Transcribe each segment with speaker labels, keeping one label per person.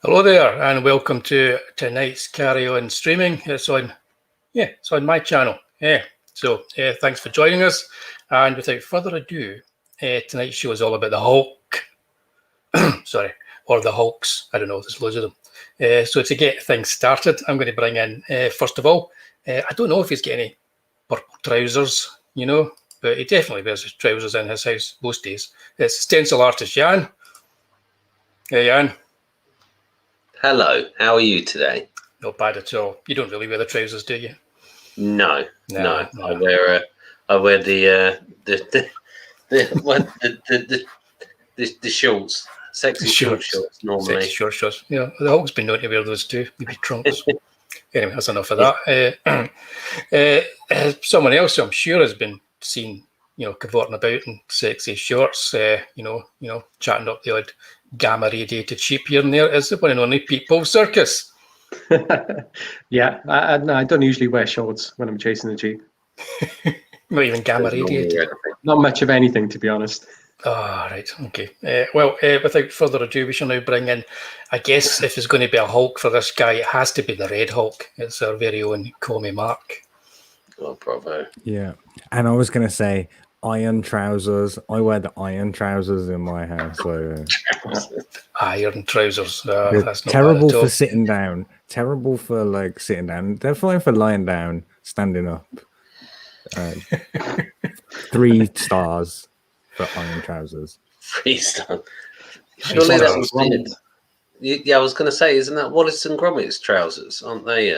Speaker 1: Hello there, and welcome to tonight's Carry On streaming. It's on my channel. Thanks for joining us. And without further ado, tonight's show is all about the Hulk. Sorry, or the Hulks. I don't know. There's loads of them. So to get things started, I'm going to bring in first of all. I don't know if he's got any purple trousers, but he definitely wears his trousers in his house most days. It's stencil artist Jan. Hey, Jan.
Speaker 2: Hello, how are you today?
Speaker 1: Not bad at all. You don't really wear the trousers, do you?
Speaker 2: No. I wear the shorts, sexy shorts normally.
Speaker 1: Sexy short shorts. Yeah, the Hulk's been known to wear those too. Maybe trunks. Anyway, that's enough of that. Someone else, I'm sure, has been seen, cavorting about in sexy shorts. Chatting up the odd gamma radiated sheep here and there. Is the one and only People Circus.
Speaker 3: Yeah, I don't usually wear shorts when I'm chasing the Jeep.
Speaker 1: Not even gamma radiated.
Speaker 3: Not much of anything, to be honest.
Speaker 1: Ah, right. Okay. Without further ado, we shall now bring in, I guess, if there's going to be a Hulk for this guy, it has to be the Red Hulk. It's our very own Comey Mark.
Speaker 2: Oh, bravo.
Speaker 4: Yeah. And I was going to say, iron trousers. I wear the iron trousers in my house. So
Speaker 1: iron trousers. That's not
Speaker 4: terrible
Speaker 1: bad at all.
Speaker 4: for sitting down. Terrible for sitting down. They're fine for lying down, standing up. 3 stars for iron trousers.
Speaker 2: 3 stars. Surely that was weird. Yeah, I was going to say, isn't that Wallace and Gromit's trousers? Aren't they?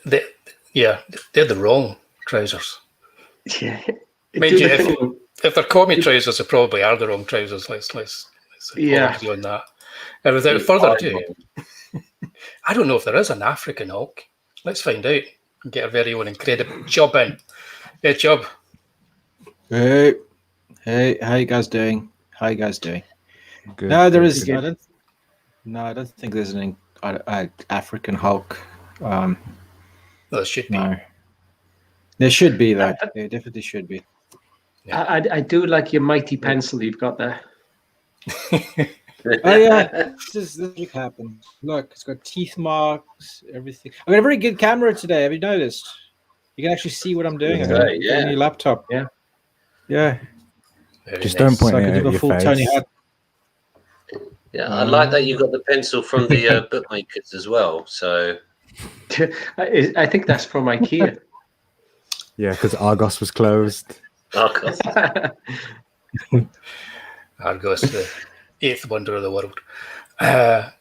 Speaker 1: They're the wrong trousers.
Speaker 3: Yeah.
Speaker 1: Mind you, if they're Comey trousers, they probably are the wrong trousers. Let's
Speaker 3: yeah.
Speaker 1: on that. And without further ado, I don't know if there is an African Hulk. Let's find out and get our very own incredible Chubb in. Hey, Chubb.
Speaker 5: Hey, how you guys doing? Good. No, there is. I don't think there's an African Hulk.
Speaker 1: Well, there should be.
Speaker 5: No. There should be, though. There definitely should be.
Speaker 3: Yeah. I do like your mighty pencil you've got there.
Speaker 5: Oh yeah, this happened. Look, it's got teeth marks, everything. I've got a very good camera today. Have you noticed? You can actually see what I'm doing.
Speaker 2: Yeah,
Speaker 5: on your laptop.
Speaker 3: Yeah.
Speaker 1: Very
Speaker 4: Just
Speaker 1: nice.
Speaker 4: don't point
Speaker 5: So I
Speaker 4: it
Speaker 5: can
Speaker 4: at
Speaker 5: do a
Speaker 4: your
Speaker 5: full
Speaker 4: face.
Speaker 5: Tony Hawk.
Speaker 2: Yeah, I like that you got the pencil from the bookmakers as well. So
Speaker 3: I think that's from IKEA.
Speaker 4: Yeah, because Argos was closed.
Speaker 2: Argos.
Speaker 1: Argos, the 8th wonder of the world. I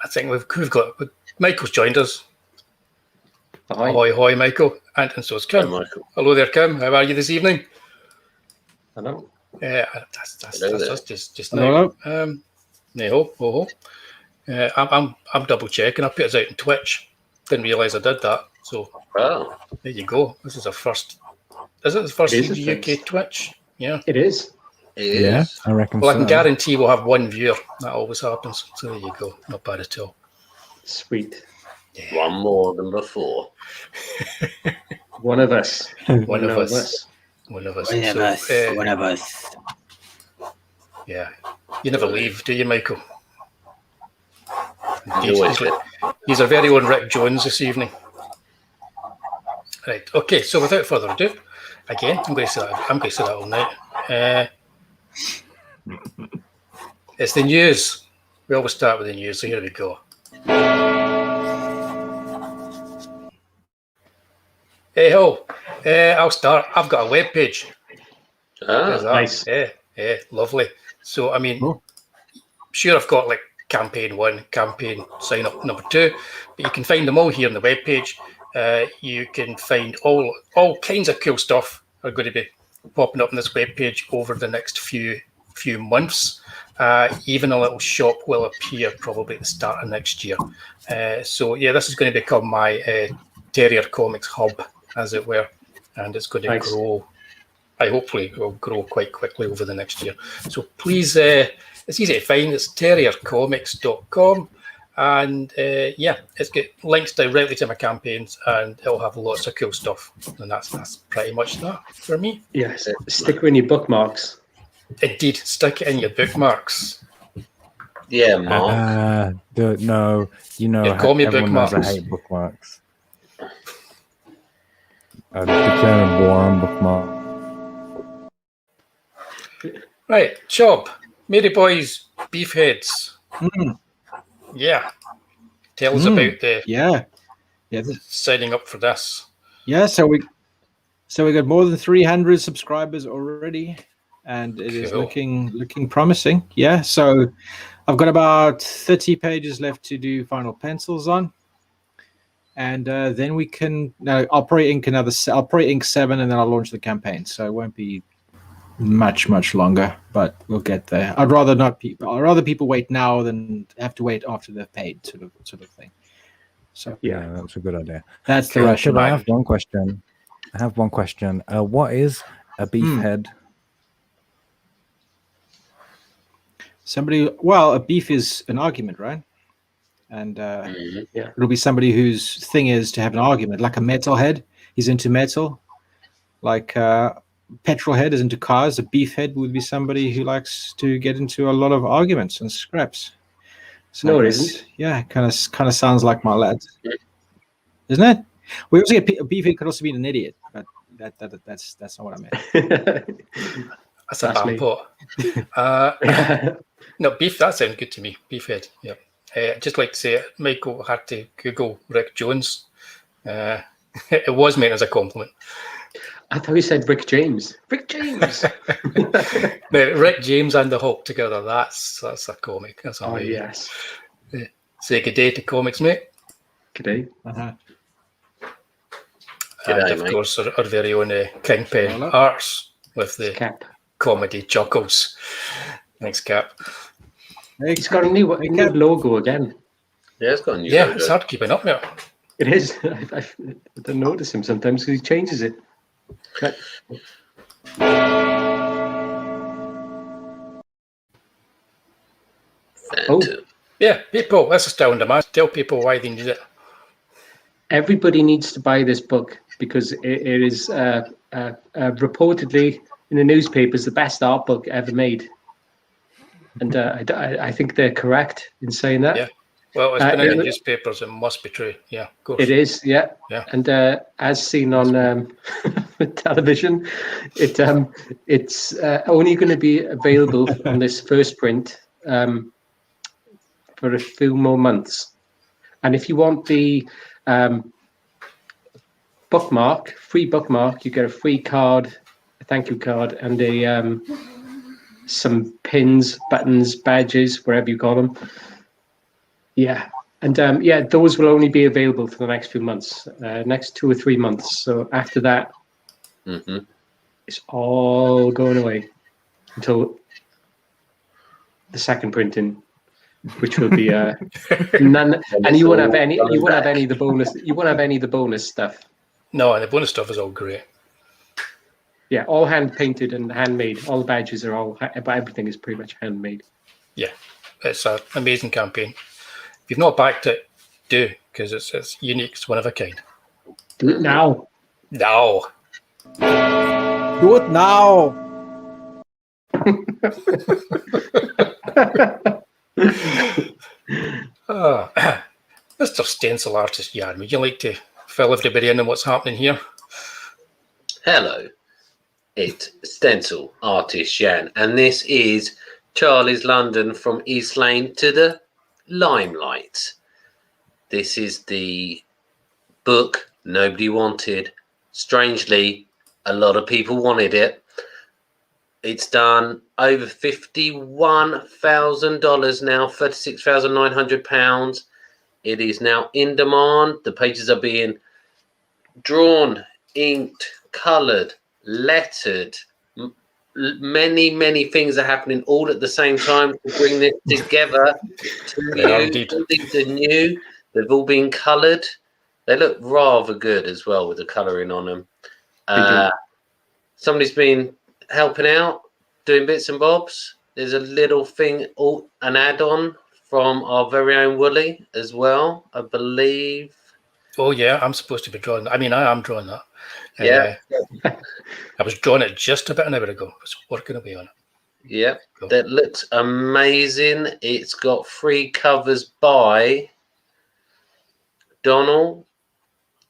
Speaker 1: think we've got Michael's joined us. Ahoy, Michael, and so is Kim.
Speaker 2: Hi, Michael.
Speaker 1: Hello there, Kim. How are you this evening?
Speaker 3: Hello.
Speaker 1: That's us just
Speaker 5: Hello.
Speaker 1: now. I'm double checking. I put us out on Twitch. Didn't realise I did that. So
Speaker 2: Wow.
Speaker 1: there you go. This is our first. Is it the first
Speaker 3: It is
Speaker 1: CGUK Twitch? Yeah.
Speaker 3: It is.
Speaker 2: It is.
Speaker 4: Yeah, I reckon.
Speaker 1: Well, I can
Speaker 4: so.
Speaker 1: guarantee we'll have one viewer. That always happens. So there you go. Not bad at all.
Speaker 3: Sweet.
Speaker 2: One more than before.
Speaker 3: One of us.
Speaker 1: One of us.
Speaker 2: One of us.
Speaker 1: Yeah. You never leave, do you, Michael?
Speaker 2: Always.
Speaker 1: He's our very own Rick Jones this evening. Right. Okay. So without further ado, again, I'm going to say that all night. It's the news. We always start with the news, so here we go. Hey ho! I'll start. I've got a web page.
Speaker 3: Nice.
Speaker 1: Yeah, lovely. So I mean, sure, I've got like campaign 1, campaign sign up number 2, but you can find them all here on the web page. You can find all kinds of cool stuff are going to be popping up on this web page over the next few months. Even a little shop will appear probably at the start of next year. So yeah, this is going to become my Terrier Comics hub, as it were, and it's going to grow. Hopefully it will grow quite quickly over the next year. So please, it's easy to find. It's terriercomics.com. And it's got links directly to my campaigns, and it'll have lots of cool stuff. And that's pretty much that for me.
Speaker 3: Yes. Stick with your bookmarks.
Speaker 1: Indeed, stick it in your bookmarks.
Speaker 2: Yeah, Mark.
Speaker 4: No, you know,
Speaker 1: Yeah, call me
Speaker 4: everyone knows I
Speaker 1: bookmarks.
Speaker 4: hate bookmarks. I declare war on bookmarks.
Speaker 1: Right, Chop, Mary Boy's Beefheads. Yeah. Tell us about the
Speaker 5: Yeah.
Speaker 1: signing up for this.
Speaker 5: Yeah. So we got more than 300 subscribers already, and it is
Speaker 1: Cool.
Speaker 5: looking promising. Yeah. So I've got about 30 pages left to do final pencils on, and then we can. No, I'll probably ink 7, and then I'll launch the campaign. So it won't be much longer, but we'll get there. I'd rather people wait now than have to wait after they've paid, sort of thing. So
Speaker 4: Yeah, that's a good idea.
Speaker 5: that's the
Speaker 1: Cool.
Speaker 5: rationale.
Speaker 4: I have one question. What is a beefhead?
Speaker 5: A beef is an argument, right? And it'll be somebody whose thing is to have an argument, like a metalhead. He's into metal. Like petrol head is into cars. A beef head would be somebody who likes to get into a lot of arguments and scraps. So
Speaker 3: No,
Speaker 5: I
Speaker 3: it
Speaker 5: guess,
Speaker 3: isn't.
Speaker 5: yeah, kind of sounds like my lad, isn't it? We also get a beef head could also be an idiot, but that's not what I meant.
Speaker 1: That's a
Speaker 3: That's me.
Speaker 1: bampo. No, beef, that sounds good to me. Beefhead, yeah. I'd just like to say, Michael had to Google Rick Jones. It was meant as a compliment.
Speaker 3: I thought you said Rick James. Rick James.
Speaker 1: No, Rick James and the Hulk together, that's a comic. That's
Speaker 3: Oh,
Speaker 1: amazing.
Speaker 3: yes.
Speaker 1: Say good day to comics, mate.
Speaker 3: Good day.
Speaker 1: And
Speaker 2: G'day,
Speaker 1: of
Speaker 2: mate.
Speaker 1: course, our very own Kingpin Arts with the
Speaker 3: Cap.
Speaker 1: comedy chuckles. Thanks, Cap.
Speaker 3: He's got a new logo again.
Speaker 2: Yeah, it's got a new
Speaker 1: Yeah,
Speaker 2: logo.
Speaker 1: it's hard keeping up now.
Speaker 3: It is. I don't notice him sometimes because he changes it. But
Speaker 1: Yeah, people, let's astound them. Tell people why they need it.
Speaker 3: everybody needs to buy this book because it is reportedly in the newspapers the best art book ever made. And I think they're correct in saying that.
Speaker 1: Yeah. Well, it's been in the newspapers. It must be true. Yeah, of course.
Speaker 3: It is, yeah.
Speaker 1: Yeah.
Speaker 3: And as seen on television, it's only going to be available on this first print for a few more months. And if you want the free bookmark, you get a free card, a thank you card, and some pins, buttons, badges, wherever you got them. Yeah. And those will only be available for the next few months, next 2 or 3 months. So after that, it's all going away until the second printing, which will be none. And you won't have any. You won't have any of the bonus. You won't have any of the bonus stuff.
Speaker 1: No, and the bonus stuff is all great.
Speaker 3: Yeah, all hand painted and handmade. All the badges are all, but everything is pretty much handmade.
Speaker 1: Yeah, it's an amazing campaign. If you've not backed it, do, because it's unique. It's one of a kind.
Speaker 3: Do it now.
Speaker 1: No.
Speaker 5: Do it now.
Speaker 1: Mr. Stencil Artist Jan, would you like to fill everybody in on what's happening here?
Speaker 2: Hello, it's Stencil Artist Jan, and this is Charlie's London from East Lane to the Limelight. This is the book nobody wanted. Strangely, a lot of people wanted it. It's done over $51,000 now, £36,900. It is now in demand. The pages are being drawn, inked, coloured, lettered. Many things are happening all at the same time to bring this together to you. Some things are new. They've all been coloured. They look rather good as well with the colouring on them. Somebody's been helping out, doing bits and bobs. There's a little thing, an add-on from our very own Wooly as well, I believe.
Speaker 1: Oh, yeah, I'm supposed to be drawing that. I mean, I am drawing that.
Speaker 2: Yeah.
Speaker 1: I was drawing it just about an hour ago. I was working away on it.
Speaker 2: Yep,
Speaker 1: Cool.
Speaker 2: that looks amazing. It's got 3 covers by Donald,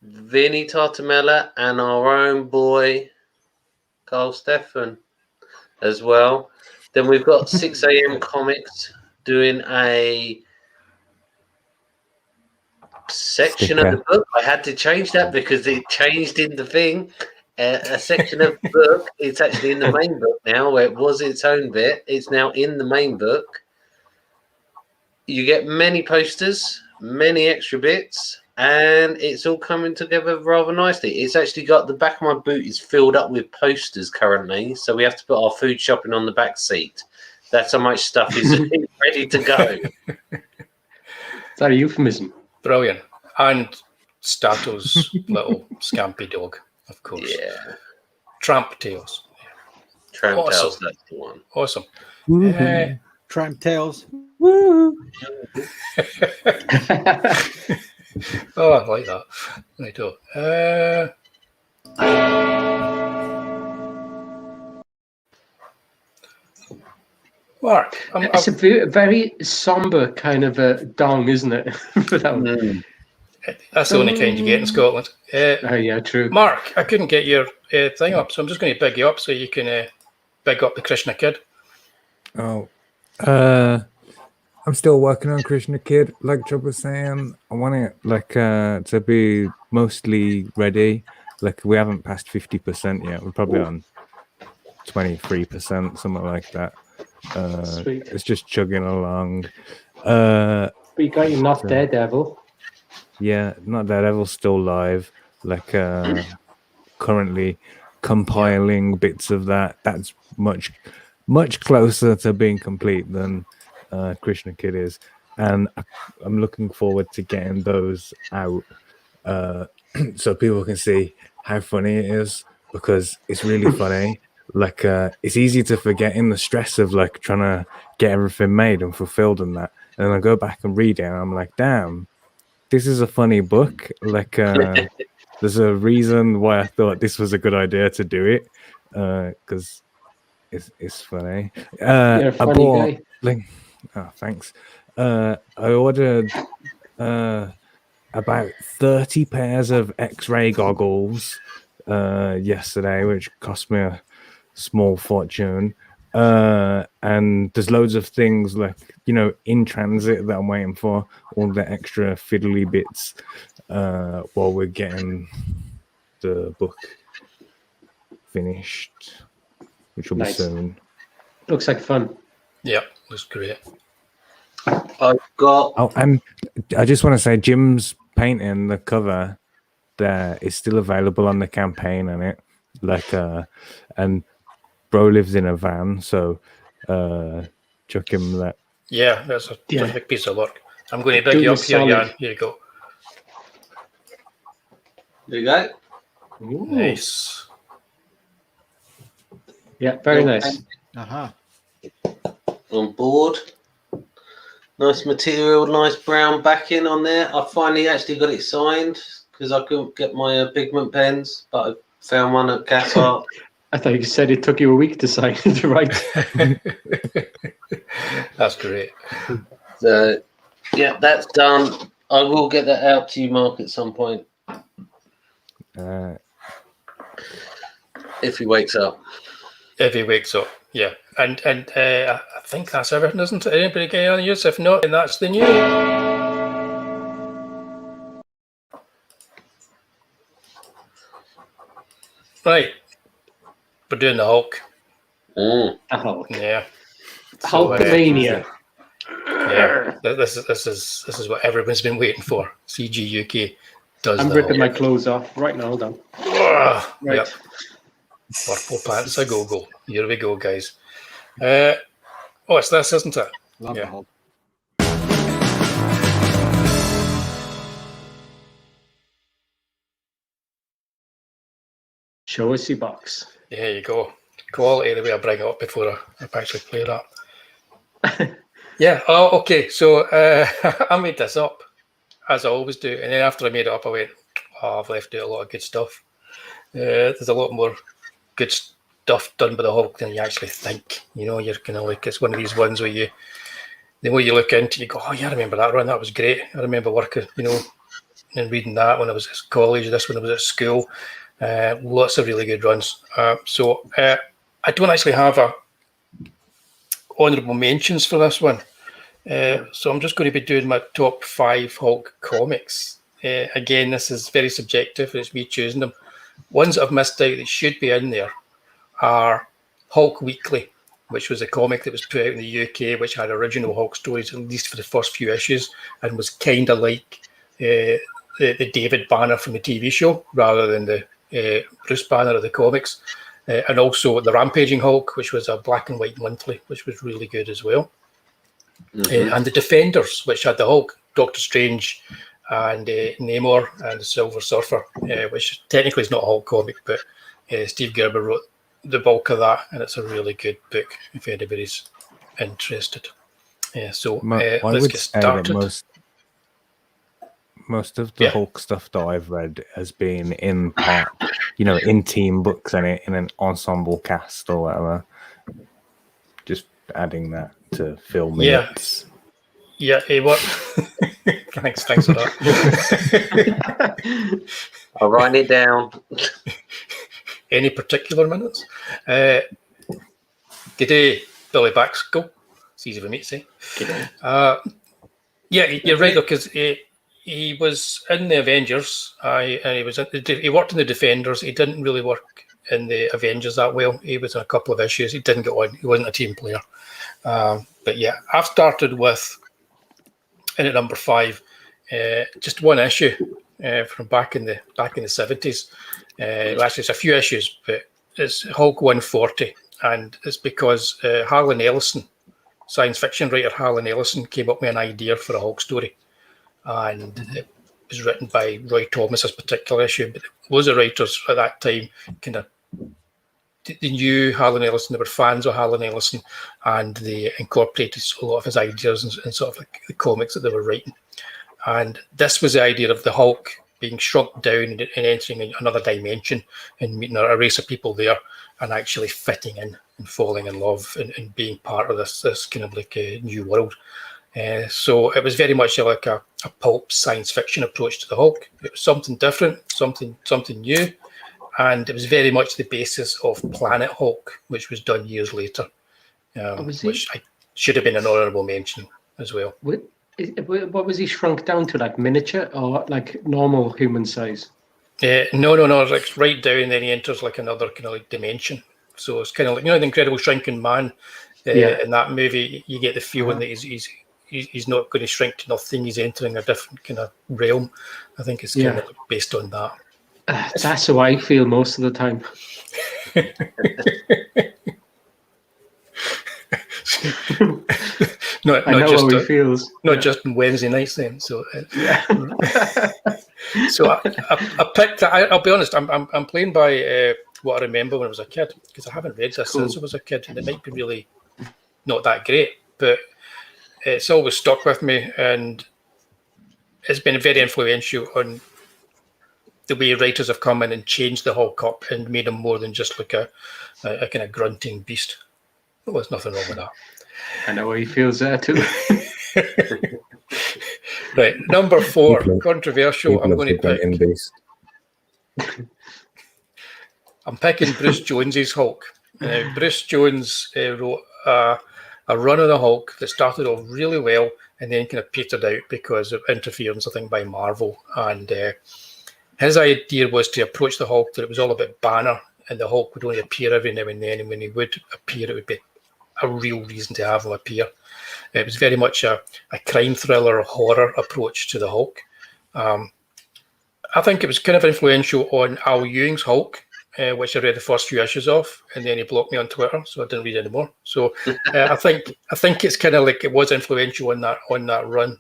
Speaker 2: Vinny Tartamella, and our own boy Carl Stefan as well. Then we've got 6 a.m. Comics doing a section of the book. I had to change that because it changed in the thing. A section of the book. It's actually in the main book now, where it was its own bit. It's now in the main book. You get many posters, many extra bits, and it's all coming together rather nicely. It's actually got the back of my boot is filled up with posters currently, so we have to put our food shopping on the back seat. That's how much stuff is ready to go.
Speaker 3: Is that a euphemism?
Speaker 1: Brilliant. And Stato's little scampy dog, of course.
Speaker 2: Yeah.
Speaker 1: Tramp Tails.
Speaker 2: Tramp
Speaker 1: Awesome.
Speaker 2: Tails, that's the one.
Speaker 1: Awesome.
Speaker 5: Tramp Tails. Woo!
Speaker 1: Oh, I like that. Right, Mark,
Speaker 3: It's a very somber kind of a dong, isn't it? For that one.
Speaker 1: That's the only kind you get in Scotland.
Speaker 3: Yeah, true.
Speaker 1: Mark, I couldn't get your thing up, so I'm just going to big you up so you can big up the Krishna Kid.
Speaker 4: Oh, I'm still working on Krishna Kid. Like Job was saying, I want it to be mostly ready. Like we haven't passed 50% yet. We're probably on 23%, something like that.
Speaker 3: Sweet.
Speaker 4: It's just chugging along.
Speaker 3: But you got your Not Daredevil.
Speaker 4: Yeah, Not Daredevil's still live. Like currently compiling bits of that. That's much closer to being complete than Krishna Kid is, and I'm looking forward to getting those out so people can see how funny it is, because it's really funny. Like it's easy to forget in the stress of like trying to get everything made and fulfilled and that, and then I go back and read it and I'm like, damn, this is a funny book. Like there's a reason why I thought this was a good idea to do it, because it's funny.
Speaker 3: You're a funny guy.
Speaker 4: Oh, thanks. I ordered about 30 pairs of X-ray goggles yesterday, which cost me a small fortune. And there's loads of things like, in transit that I'm waiting for, all the extra fiddly bits while we're getting the book finished, which will be soon.
Speaker 3: Looks like fun.
Speaker 1: Yeah, looks great.
Speaker 2: I've got.
Speaker 4: Oh, and I just want to say, Jim's painting the cover there is still available on the campaign, and it and bro lives in a van, so chuck him that.
Speaker 1: Yeah, that's a terrific piece of work. I'm going to big you up here, Jan. Here you go.
Speaker 2: There you go.
Speaker 3: Ooh.
Speaker 1: Nice.
Speaker 3: Yeah, very nice.
Speaker 2: On board. Nice material, nice brown backing on there. I finally actually got it signed because I couldn't get my pigment pens, but I found one at Cat Art.
Speaker 3: I thought you said it took you a week to sign to write.
Speaker 1: That's great.
Speaker 2: So, yeah, that's done. I will get that out to you, Mark, at some point. If he wakes up.
Speaker 1: If he wakes up, yeah. And I think that's everything, isn't it? Anybody get on use? If not, then that's the news. Right. We're doing the Hulk.
Speaker 2: Mm.
Speaker 3: The Hulk.
Speaker 1: Yeah.
Speaker 3: Hulkmania.
Speaker 1: Yeah. This is what everyone's been waiting for. CGUK does
Speaker 3: I'm
Speaker 1: the
Speaker 3: ripping
Speaker 1: Hulk.
Speaker 3: my clothes off right now. Done.
Speaker 1: Right.
Speaker 3: Right.
Speaker 1: Purple pants a go-go. Here we go, guys. It's this, isn't it?
Speaker 5: Love
Speaker 1: Yeah.
Speaker 5: the Hulk.
Speaker 3: Show us your box.
Speaker 1: There you go. Quality the way I bring it up before I actually play that. Yeah. Oh, okay. So I made this up, as I always do. And then after I made it up, I went, I've left out a lot of good stuff. There's a lot more good stuff done by the Hulk than you actually think. You know, you're kind of like, it's one of these ones where the way you look into it, you go, oh yeah, I remember that run, that was great. I remember working, you know, and reading that when I was at college, this when I was at school. Lots of really good runs. So I don't actually have a honourable mentions for this one. So I'm just going to be doing my top 5 Hulk comics. Again, this is very subjective. It's me choosing them. Ones that I've missed out that should be in there are Hulk Weekly, which was a comic that was put out in the UK, which had original Hulk stories, at least for the first few issues, and was kind of like the David Banner from the TV show, rather than the Bruce Banner of the comics. And also the Rampaging Hulk, which was a black and white monthly, which was really good as well. And the Defenders, which had the Hulk, Doctor Strange, and Namor, and the Silver Surfer, which technically is not a Hulk comic, but Steve Gerber wrote the bulk of that, and it's a really good book if anybody's interested. So let's get started.
Speaker 4: Most of the Hulk stuff that I've read has been in part, you know, in team books and in an ensemble cast or whatever. Just adding that to fill minutes.
Speaker 1: Yeah, what? Thanks for that.
Speaker 2: I'll write it down.
Speaker 1: Any particular minutes? Good day, Billy Baxco. It's easy for me to say. Yeah, you're right though, because he was in the Avengers. And he worked in the Defenders. He didn't really work in the Avengers that well. He was in a couple of issues. He didn't get on. He wasn't a team player. But yeah, I've started with in at number 5, just one issue from back in the 70s. Actually, it's a few issues, but it's Hulk 140, and it's because Harlan Ellison, science fiction writer Harlan Ellison, came up with an idea for a Hulk story, and it was written by Roy Thomas, this particular issue. But loads of writers at that time kind of they knew Harlan Ellison, they were fans of Harlan Ellison, and they incorporated a lot of his ideas and sort of like the comics that they were writing. And this was the idea of the Hulk being shrunk down and entering another dimension and meeting a race of people there and actually fitting in and falling in love and being part of this kind of like a new world. So it was very much like a pulp science fiction approach to the Hulk. It was something different, something new. And it was very much the basis of Planet Hulk, which was done years later, which should have been an honourable mention as well.
Speaker 3: What was he shrunk down to, like miniature or like normal human size?
Speaker 1: No, like right down, then he enters like another kind of like dimension. So it's kind of like, you know, the Incredible Shrinking Man in that movie. You get the feeling that he's not going to shrink to nothing. He's entering a different kind of realm. I think it's kind of based on that.
Speaker 3: That's how I feel most of the time.
Speaker 1: not
Speaker 3: I know
Speaker 1: just
Speaker 3: how he feels.
Speaker 1: Not just on Wednesday nights then. So, so I picked. I'll be honest. I'm playing by what I remember when I was a kid, because I haven't read this since I was a kid, and it might be really not that great, but it's always stuck with me, and it's been very influential on the way writers have come in and changed the Hulk up and made him more than just like a kind of grunting beast. Well, there's nothing wrong with that.
Speaker 3: I know how he feels there too.
Speaker 1: Right, number 4, controversial. I'm going to pick. I'm picking Bruce Jones's Hulk. Bruce Jones wrote a run of the Hulk that started off really well and then kind of petered out because of interference, I think, by Marvel. And his idea was to approach the Hulk that it was all about Banner, and the Hulk would only appear every now and then, and when he would appear, it would be a real reason to have him appear. It was very much a crime thriller, horror approach to the Hulk. I think it was kind of influential on Al Ewing's Hulk, which I read the first few issues of, and then he blocked me on Twitter, so I didn't read anymore. So I think it's kind of like it was influential on that run.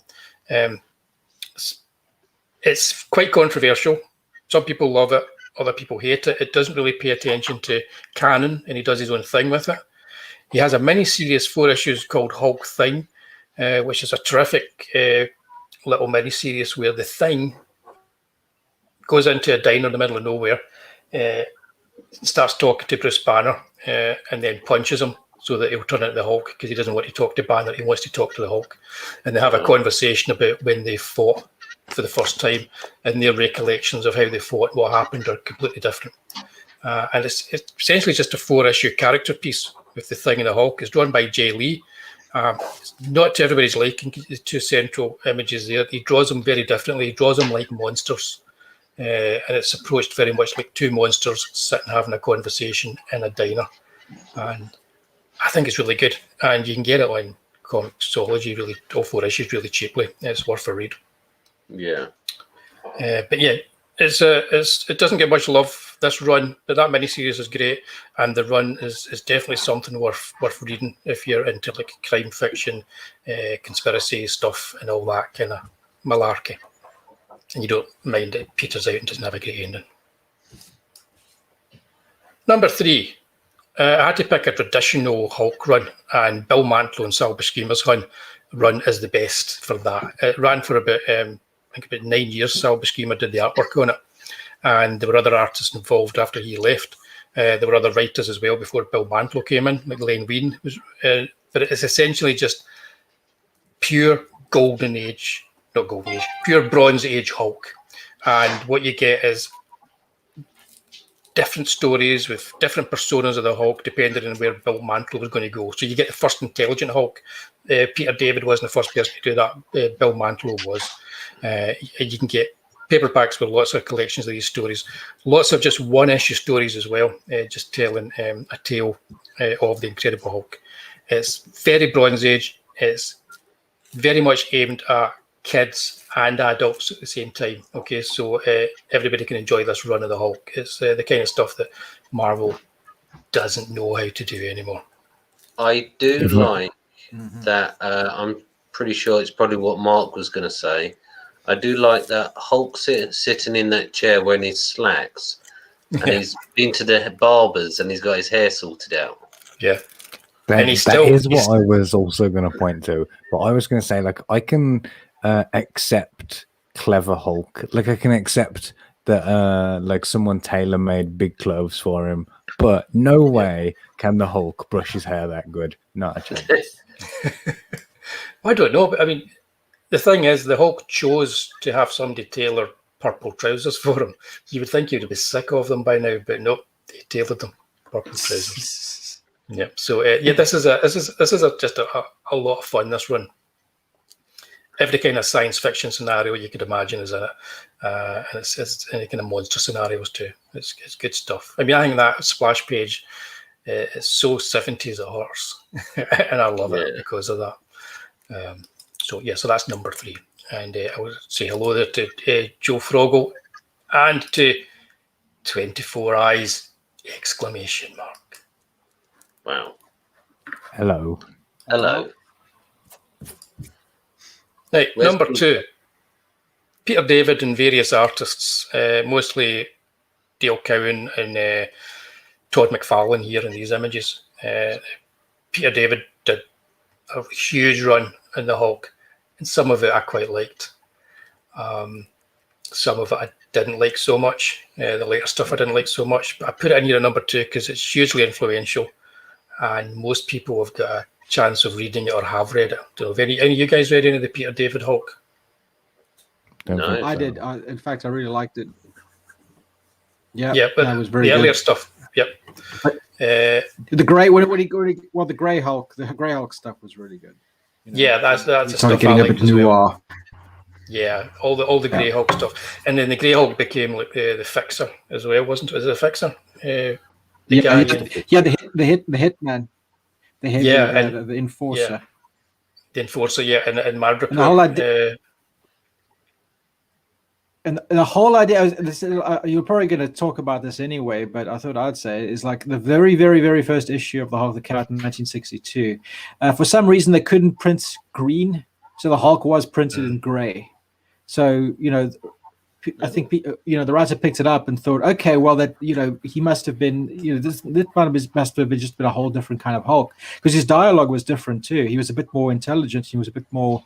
Speaker 1: It's quite controversial. Some people love it, other people hate it. It doesn't really pay attention to canon, and he does his own thing with it. He has a mini-series, 4 issues called Hulk Thing, which is a terrific little mini-series where the Thing goes into a diner in the middle of nowhere, starts talking to Bruce Banner and then punches him so that he'll turn into the Hulk because he doesn't want to talk to Banner. He wants to talk to the Hulk. And they have a conversation about when they fought for the first time, and their recollections of how they fought, what happened, are completely different. And it's essentially just a 4-issue character piece with the Thing and the Hulk. It's drawn by Jay Lee. Not to everybody's liking, the two central images there. He draws them very differently. He draws them like monsters. And it's approached very much like two monsters sitting having a conversation in a diner. And I think it's really good. And you can get it on Comixology, really, all 4 issues really cheaply. It's worth a read.
Speaker 2: Yeah.
Speaker 1: But yeah, it doesn't get much love, this run, but that miniseries is great, and the run is definitely something worth reading if you're into like crime fiction, conspiracy stuff, and all that kind of malarkey, and you don't mind it peters out and doesn't have a great ending. Number 3, I had to pick a traditional Hulk run, and Bill Mantlo and Sal Buscema's run is the best for that. It ran for about I think about 9 years. Sal Buscema did the artwork on it, and there were other artists involved after he left. There were other writers as well before Bill Mantlo came in, like Len Wein. But it's essentially just pure pure Bronze Age Hulk. And what you get is different stories with different personas of the Hulk, depending on where Bill Mantlo was going to go. So you get the first intelligent Hulk. Peter David wasn't the first person to do that. Bill Mantlo was. You can get paperbacks with lots of collections of these stories. Lots of just 1-issue stories as well, just telling a tale of the Incredible Hulk. It's very Bronze Age. It's very much aimed at kids and adults at the same time. Okay, so everybody can enjoy this run of the Hulk. It's the kind of stuff that Marvel doesn't know how to do anymore.
Speaker 2: I do like that. I'm pretty sure it's probably what Mark was going to say. I do like that Hulk sitting in that chair wearing his slacks, and he's been to the barbers and he's got his hair sorted out.
Speaker 1: Yeah.
Speaker 4: That is what I was also going to point to. But I was going to say, like, I can accept clever Hulk. Like, I can accept that, like, someone tailor-made big clothes for him. But no way can the Hulk brush his hair that good. Not a chance.
Speaker 1: I don't know, but I mean, the thing is, the Hulk chose to have somebody tailor purple trousers for him. You would think he'd be sick of them by now, but no, they tailored them purple trousers. Yeah. So this is just a lot of fun. This run, every kind of science fiction scenario you could imagine is in it, and it's any kind of monster scenarios too. It's good stuff. I mean, I think that splash page is so 70s a horse, and I love it because of that. So that's number 3, and I would say hello there to Joe Froggle and to 24 Eyes! Exclamation mark.
Speaker 2: Wow.
Speaker 4: Hello.
Speaker 2: Hello.
Speaker 1: Now, number 2, Peter David and various artists, mostly Dale Cowan and Todd McFarlane here in these images. Peter David did a huge run in the Hulk, and some of it I quite liked. Some of it I didn't like so much. The later stuff I didn't like so much, but I put it in here at number 2 because it's hugely influential, and most people have got a chance of reading it or have read it. So have any of you guys read any of the Peter David Hulk?
Speaker 2: No,
Speaker 5: I did. In fact, I really liked it. Yeah,
Speaker 1: but
Speaker 5: that was very
Speaker 1: the earlier
Speaker 5: good.
Speaker 1: stuff. Yep.
Speaker 5: The grey the Grey Hulk stuff was really good. You know,
Speaker 1: yeah, that's the
Speaker 5: started
Speaker 1: stuff
Speaker 5: getting
Speaker 1: I
Speaker 5: a bit
Speaker 1: liked as well.
Speaker 5: noir.
Speaker 1: Yeah, all the Grey Hulk stuff, and then the Grey Hulk became like the Fixer as well, wasn't it? Was it the Fixer? The
Speaker 5: hitman, the enforcer.
Speaker 1: The Enforcer, and Madripoor.
Speaker 5: And the whole idea, and the whole idea, you're probably going to talk about this anyway, but I thought I'd say it is like the very, very, very first issue of the Hulk that came out in 1962. For some reason, they couldn't print green, so the Hulk was printed in grey. So, I think, the writer picked it up and thought, okay, well, that, he must have been, this must have been just been a whole different kind of Hulk, because his dialogue was different too. He was a bit more intelligent. He was a bit more,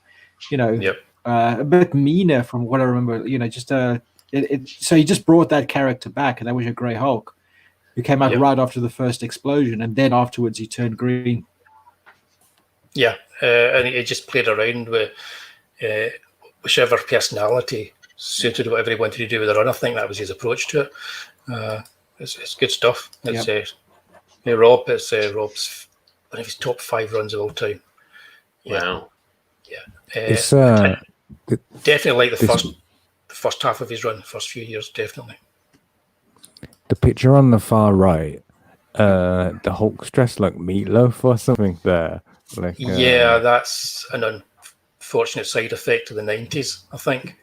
Speaker 5: a bit meaner from what I remember, so he just brought that character back, and that was your Grey Hulk. who came out
Speaker 1: Yep.
Speaker 5: right after the first explosion, and then afterwards he turned green.
Speaker 1: Yeah, and he just played around with whichever personality suited whatever he wanted to do with the run. I think that was his approach to it. It's good stuff. It's Rob. It's Rob's one of his top 5 runs of all time. Yeah.
Speaker 2: Wow.
Speaker 1: Yeah.
Speaker 4: It's
Speaker 1: definitely like the first half of his run, first few years, definitely.
Speaker 4: the picture on the far right. The Hulk's dressed like Meatloaf or something there. Like
Speaker 1: Yeah, that's an unfortunate side effect of the 90s, I think.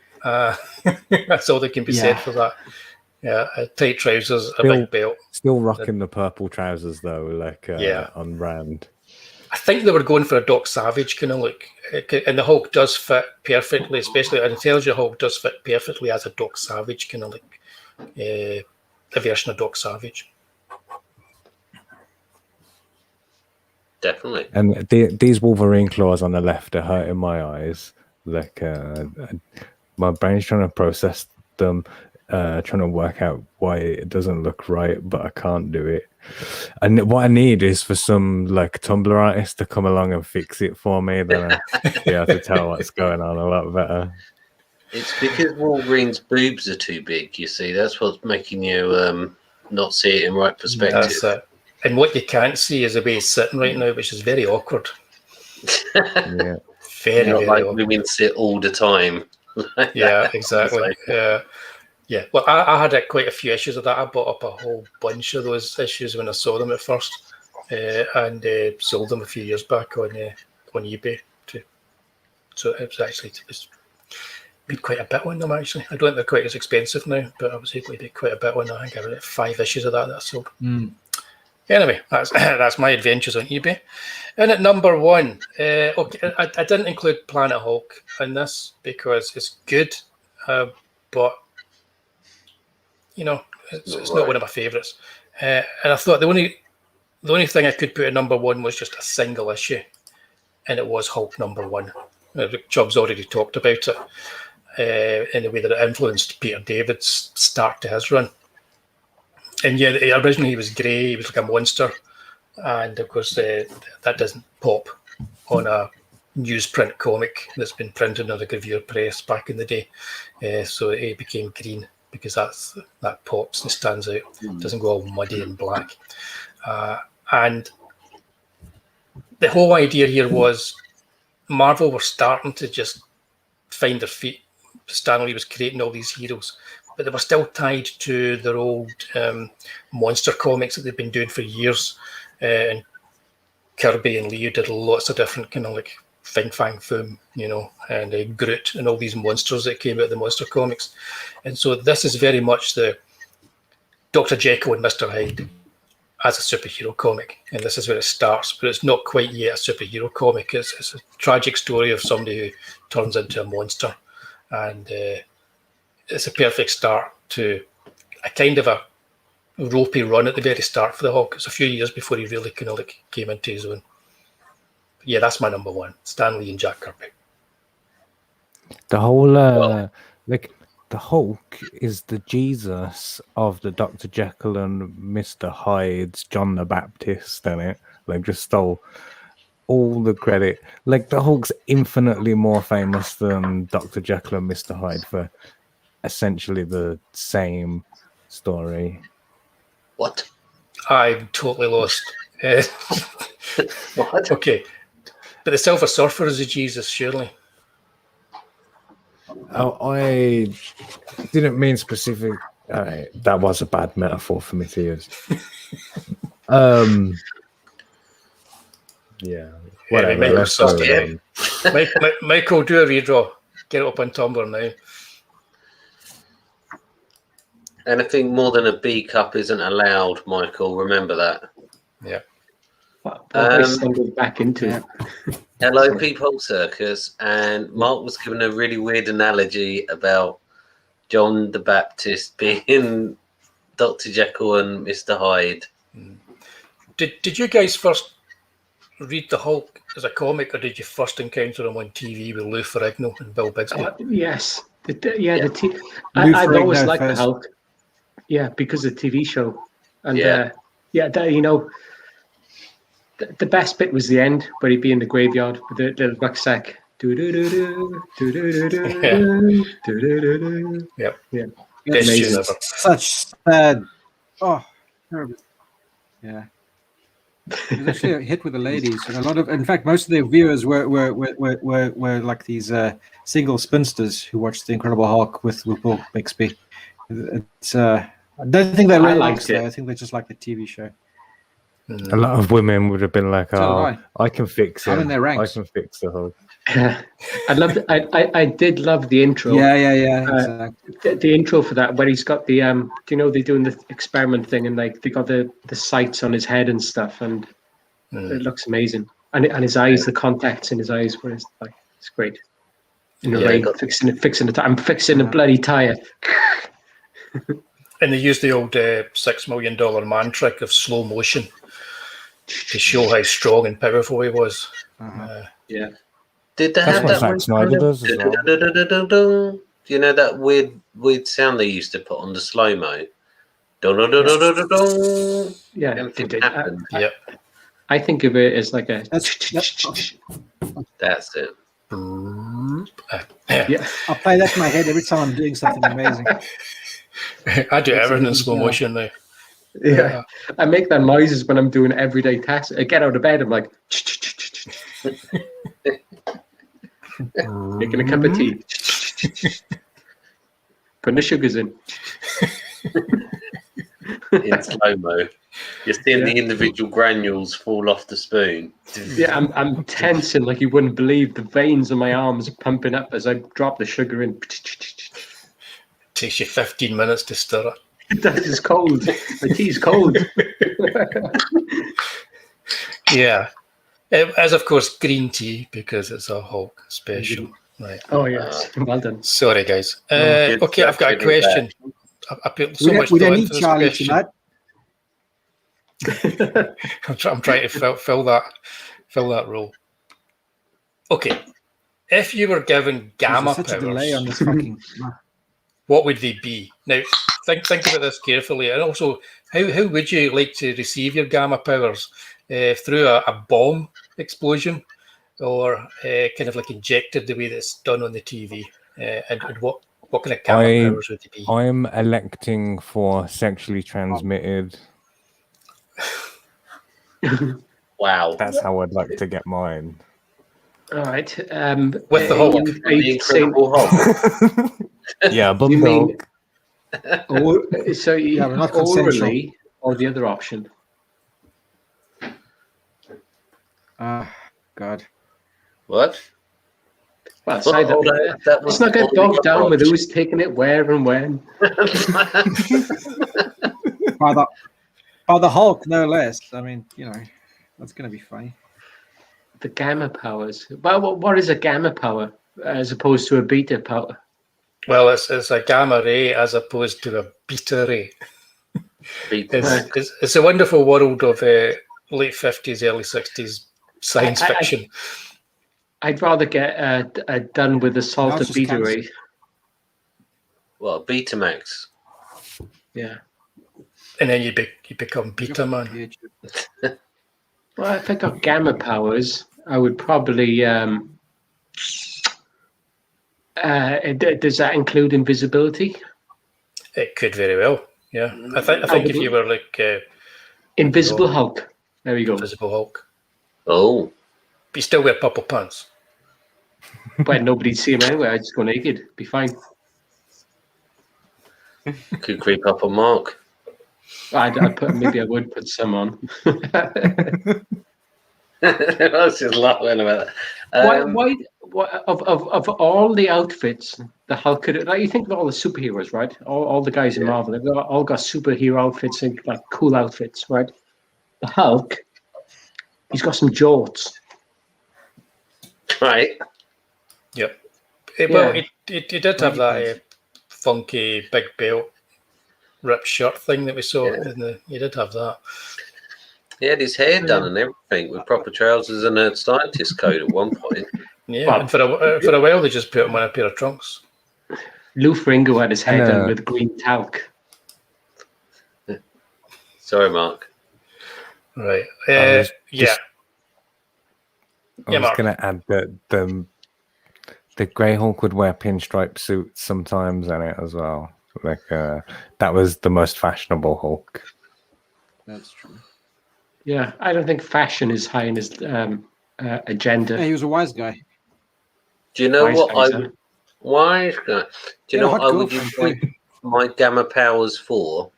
Speaker 1: That's all that can be said for that. Yeah, tight trousers, a big belt.
Speaker 4: Still rocking the purple trousers though, like on Rand.
Speaker 1: I think they were going for a Doc Savage kind of look, and the Hulk does fit perfectly, especially an intelligent Hulk does fit perfectly as a Doc Savage kind of like a version of Doc Savage.
Speaker 2: Definitely.
Speaker 4: And these Wolverine claws on the left are hurting my eyes. Like my brain's trying to process them, trying to work out why it doesn't look right, but I can't do it. And what I need is for some like Tumblr artist to come along and fix it for me. Then I'll be able to tell what's going on a lot better.
Speaker 2: It's because Wolverine's boobs are too big, you see. That's what's making you not see it in right perspective.
Speaker 1: That's it. And what you can't see is the way he's sitting right now, which is very awkward.
Speaker 4: Yeah.
Speaker 1: Very,
Speaker 2: Not
Speaker 1: very
Speaker 2: like
Speaker 1: awkward.
Speaker 2: women sit all the time.
Speaker 1: Yeah, exactly. Yeah. Well, I had quite a few issues of that. I bought up a whole bunch of those issues when I saw them at first, and sold them a few years back on eBay too. So it's been quite a bit on them actually. I don't think they're quite as expensive now, but I was able to do quite a bit on. I think I had 5 issues of that I sold. Anyway, that's my adventures on eBay. And at number 1, okay, I didn't include Planet Hulk in this because it's good, but you know, it's not one of my favourites. And I thought the only thing I could put at number 1 was just a single issue, and it was Hulk number 1. Chubb's already talked about it in the way that it influenced Peter David's start to his run. And yeah, originally he was grey, he was like a monster, and of course that doesn't pop on a newsprint comic that's been printed on the gravure press back in the day. So he became green because that pops and stands out. It doesn't go all muddy and black. And the whole idea here was Marvel were starting to just find their feet. Stan Lee was creating all these heroes, but they were still tied to their old monster comics that they've been doing for years. And Kirby and Lee did lots of different kind of like Fing Fang Foom, you know, and Groot and all these monsters that came out of the monster comics. And so this is very much the Dr. Jekyll and Mr. Hyde as a superhero comic. And this is where it starts, but it's not quite yet a superhero comic. It's a tragic story of somebody who turns into a monster. And it's a perfect start to a kind of a ropey run at the very start for the Hulk. It's a few years before he really kind of like came into his own. But yeah, that's my number 1, Stan Lee and Jack Kirby.
Speaker 4: The whole like the Hulk is the Jesus of the Dr. Jekyll and Mr. Hyde's John the Baptist, isn't it? Like just stole all the credit. Like the Hulk's infinitely more famous than Dr. Jekyll and Mr. Hyde for essentially the same story.
Speaker 2: What?
Speaker 1: I'm totally lost.
Speaker 2: What?
Speaker 1: Okay, but the Silver Surfer is a Jesus, surely.
Speaker 4: Oh, I didn't mean specific. That was a bad metaphor for me to use. Yeah. Whatever.
Speaker 1: Michael,
Speaker 4: Let's go on.
Speaker 1: Michael, do a redraw. Get it up on Tumblr now.
Speaker 2: Anything more than a B cup isn't allowed, Michael. Remember that.
Speaker 1: Yeah.
Speaker 3: I stumbled back into it.
Speaker 2: Hello, Peephole Circus. And Mark was given a really weird analogy about John the Baptist being Dr. Jekyll and Mr. Hyde.
Speaker 1: Did you guys first read the Hulk as a comic, or did you first encounter him on TV with Lou Ferrigno and Bill Bixby?
Speaker 3: Yes. I've
Speaker 5: Lou
Speaker 3: always
Speaker 5: Ferrigno
Speaker 3: liked the
Speaker 5: first.
Speaker 3: Hulk. Yeah, because of the TV show. And
Speaker 2: Yeah.
Speaker 3: the best bit was the end, where he'd be in the graveyard with the little rucksack.
Speaker 1: Yep.
Speaker 3: Yeah.
Speaker 1: Best
Speaker 3: Amazing.
Speaker 1: tune ever.
Speaker 5: Such sad. Oh, terrible. Yeah. It was actually a hit with the ladies. A lot of, in fact, most of their viewers were like these single spinsters who watched The Incredible Hulk with Will Bixby. It's I don't think they really
Speaker 3: liked it.
Speaker 5: I think they just like the TV show.
Speaker 4: A lot of women would have been like,
Speaker 5: So
Speaker 4: "Oh,
Speaker 5: did
Speaker 4: I can fix
Speaker 5: I'm
Speaker 4: it.
Speaker 5: in their ranks.
Speaker 4: I can fix the Hulk."
Speaker 3: I did love the intro.
Speaker 5: Yeah. Exactly.
Speaker 3: The intro for that, where he's got the do you know they're doing the experiment thing, and like they got the sights on his head and stuff, and it looks amazing. And his eyes, the contacts in his eyes, where it's like it's great. In the rain, fixing the I'm fixing a bloody tire.
Speaker 1: And they used the old $6 million man trick of slow motion to show how strong and powerful he was.
Speaker 3: Yeah.
Speaker 2: Did they
Speaker 4: That's
Speaker 2: have
Speaker 4: what
Speaker 2: that
Speaker 4: Zack
Speaker 2: one?
Speaker 4: Snyder does as well.
Speaker 2: Do you know that weird sound they used to put on the slow mo?
Speaker 3: Yeah.
Speaker 2: Anything happened?
Speaker 1: Yep.
Speaker 3: I think of it as like a.
Speaker 2: That's it.
Speaker 3: Yeah.
Speaker 5: I'll play that in my head every time I'm doing something amazing.
Speaker 1: I do everything in slow motion now.
Speaker 3: Yeah, I make that noises when I'm doing everyday tasks. I get out of bed, I'm like making a cup of tea, putting the sugars in.
Speaker 2: In slow mo, you're seeing the individual granules fall off the spoon.
Speaker 3: Yeah, I'm tensing like you wouldn't believe. The veins in my arms are pumping up as I drop the sugar in.
Speaker 1: Takes you 15 minutes to stir it.
Speaker 3: That is cold. My tea's cold.
Speaker 1: Yeah. As of course green tea, because it's a Hulk special. Right.
Speaker 3: Oh yes, well done.
Speaker 1: Sorry guys.
Speaker 2: good
Speaker 1: Okay, I've got a
Speaker 2: stuff, good
Speaker 1: question. I put so much
Speaker 5: We
Speaker 1: thought
Speaker 5: don't need
Speaker 1: into this
Speaker 5: Charlie
Speaker 1: question.
Speaker 5: tonight.
Speaker 1: I'm trying to fill that role. Okay. If you were given gamma
Speaker 5: There's such a delay on
Speaker 1: powers,
Speaker 5: this fucking.
Speaker 1: what would they be? Now, think about this carefully, and also, how would you like to receive your gamma powers? Through a bomb explosion, or kind of like injected the way that's done on the TV? And what kind of gamma powers would they be?
Speaker 4: I'm electing for sexually transmitted.
Speaker 2: Wow.
Speaker 4: That's how I'd like to get mine.
Speaker 3: All right.
Speaker 1: With the Hulk.
Speaker 2: The Incredible Hulk.
Speaker 4: Yeah, but
Speaker 3: You
Speaker 4: the
Speaker 3: mean-
Speaker 4: Hulk.
Speaker 3: So you
Speaker 5: Yeah, but not consensual.
Speaker 3: orally, or the other option?
Speaker 5: God.
Speaker 2: What?
Speaker 3: Well, it's either, let's not get bogged down with who's taking it where and when.
Speaker 5: By the Hulk, no less. I mean, that's going to be funny.
Speaker 3: The gamma powers. Well, what is a gamma power as opposed to a beta power?
Speaker 1: Well, it's a gamma ray as opposed to a beta ray. It's a wonderful world of late 50s, early 60s science fiction.
Speaker 3: I'd rather get done with the salt of beta ray.
Speaker 2: Well, Betamax.
Speaker 3: Yeah.
Speaker 1: And then you become Beta Man.
Speaker 3: Well, if I got gamma powers, I would probably. Does that include invisibility?
Speaker 1: It could very well. Yeah, I think if you were like
Speaker 3: Invisible Hulk. There we go.
Speaker 1: Invisible Hulk,
Speaker 2: Oh.
Speaker 1: but you still wear purple pants.
Speaker 3: But nobody'd see him anyway. I'd just go naked. Be fine.
Speaker 2: Could creep up on Mark.
Speaker 3: Maybe I would put some on.
Speaker 2: I was just laughing about that.
Speaker 3: Why of all the outfits the Hulk could, like, you think of all the superheroes, right? All the guys in Marvel, they've all got superhero outfits and like cool outfits, right? The Hulk, he's got some jorts.
Speaker 2: Right.
Speaker 1: Yep. Well, it did have that funky big belt, ripped shirt thing that we saw. You did have that.
Speaker 2: He had his hair done and everything with proper trousers and a scientist coat at one point.
Speaker 1: Yeah, and for a while they just put him on a pair of trunks.
Speaker 3: Lou Ferrigno had his hair done with green talc.
Speaker 2: Sorry, Mark.
Speaker 1: Right.
Speaker 4: I was
Speaker 1: yeah.
Speaker 4: I was
Speaker 1: Mark.
Speaker 4: going to add that the Grey Hawk would wear pinstripe suits sometimes in it as well. Like that was the most fashionable Hulk.
Speaker 5: That's true.
Speaker 3: Yeah, I don't think fashion is high in his agenda.
Speaker 5: Yeah, he was a wise guy.
Speaker 2: Do you know
Speaker 3: Wise
Speaker 2: what
Speaker 3: guys,
Speaker 2: I
Speaker 3: huh?
Speaker 2: would? Wise guy. Do you know
Speaker 5: Hot
Speaker 2: what I would use
Speaker 5: girlfriend too.
Speaker 2: my gamma powers for?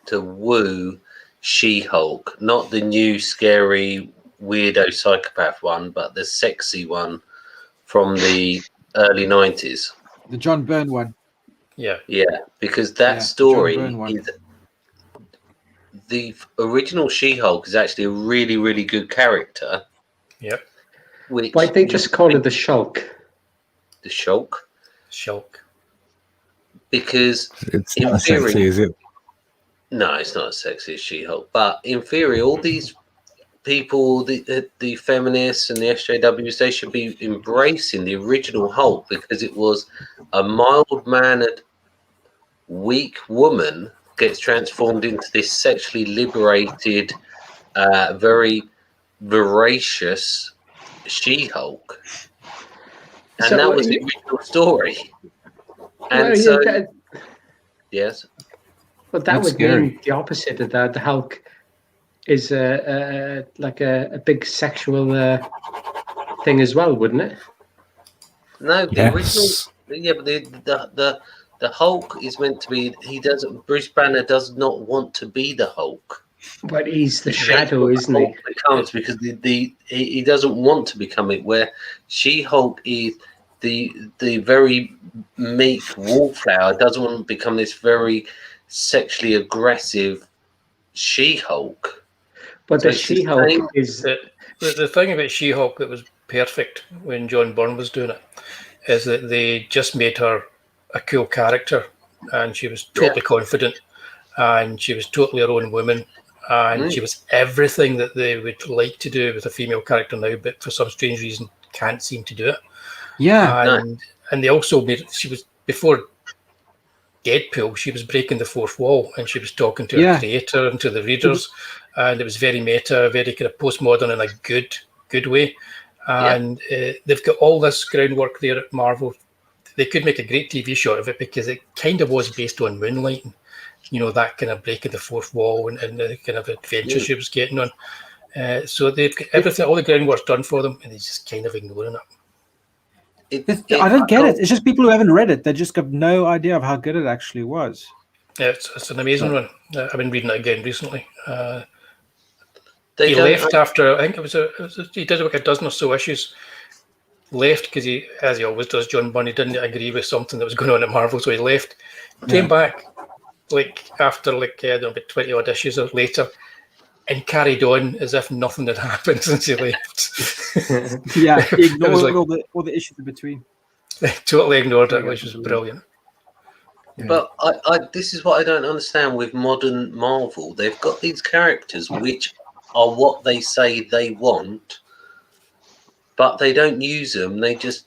Speaker 2: To woo She-Hulk, not the new scary weirdo psychopath one, but the sexy one from the early 90s.
Speaker 5: The John Byrne one.
Speaker 1: Yeah.
Speaker 2: Yeah, because that
Speaker 5: Yeah, the John
Speaker 2: story
Speaker 5: Byrne one.
Speaker 2: is the original She-Hulk is actually a really, really good character.
Speaker 1: Yep.
Speaker 2: Which
Speaker 3: Why'd they just call it the Shulk?
Speaker 2: the Shulk?
Speaker 1: Shulk.
Speaker 2: Because
Speaker 4: It's
Speaker 2: in
Speaker 4: not
Speaker 2: theory,
Speaker 4: sexy, is it?
Speaker 2: no, it's not as sexy as She-Hulk. But in theory, all these people, the feminists and the SJWs, they should be embracing the original Hulk because it was a mild-mannered, weak woman gets transformed into this sexually liberated, very voracious She-Hulk, and
Speaker 3: So,
Speaker 2: that was the original story. And
Speaker 3: well,
Speaker 2: so,
Speaker 3: yeah,
Speaker 2: yes,
Speaker 3: but that
Speaker 5: That's
Speaker 3: would
Speaker 5: scary.
Speaker 3: mean the opposite of that. The Hulk is like a big sexual thing as well, wouldn't it?
Speaker 2: no, the original,
Speaker 4: Yes.
Speaker 2: yeah, but the Hulk is meant to be. He doesn't. Bruce Banner does not want to be the Hulk.
Speaker 3: But he's the
Speaker 2: He
Speaker 3: shadow,
Speaker 2: hates
Speaker 3: isn't
Speaker 2: what
Speaker 3: he?
Speaker 2: Hulk becomes because he doesn't want to become it. Where She-Hulk is the very meek wallflower, doesn't want to become this very sexually aggressive She-Hulk.
Speaker 3: But
Speaker 2: So
Speaker 3: the
Speaker 2: it's the
Speaker 3: She-Hulk
Speaker 2: same-
Speaker 3: is
Speaker 1: The thing about She-Hulk that was perfect when John Byrne was doing it is that they just made her a cool character, and she was totally confident, and she was totally her own woman, and she was everything that they would like to do with a female character now, but for some strange reason can't seem to do it.
Speaker 5: Yeah.
Speaker 1: And they also made she was before Deadpool, she was breaking the fourth wall, and she was talking to her creator and to the readers, and it was very meta, very kind of postmodern in a good way. And they've got all this groundwork there at Marvel. They could make a great TV show of it because it kind of was based on Moonlighting, you know, that kind of breaking the fourth wall and the kind of adventure she was getting on. So they've got everything, all the groundwork's done for them, and they're just kind of ignoring it.
Speaker 5: I don't get it. It's just people who haven't read it. They just got no idea of how good it actually was.
Speaker 1: Yeah, it's an amazing run. I've been reading it again recently.
Speaker 2: They
Speaker 1: He
Speaker 2: don't-
Speaker 1: left after, I think he did like a dozen or so issues. Left because he, as he always does, John Byrne, he didn't agree with something that was going on at Marvel, so he left. Came back like after like I don't know, about 20 odd issues or later, and carried on as if nothing had happened since he left.
Speaker 5: Yeah, he
Speaker 1: It was
Speaker 5: ignored
Speaker 1: like-
Speaker 5: all the issues in between.
Speaker 1: Totally ignored it, which was brilliant.
Speaker 2: But I this is what I don't understand with modern Marvel. They've got these characters which are what they say they want, but they don't use them. They just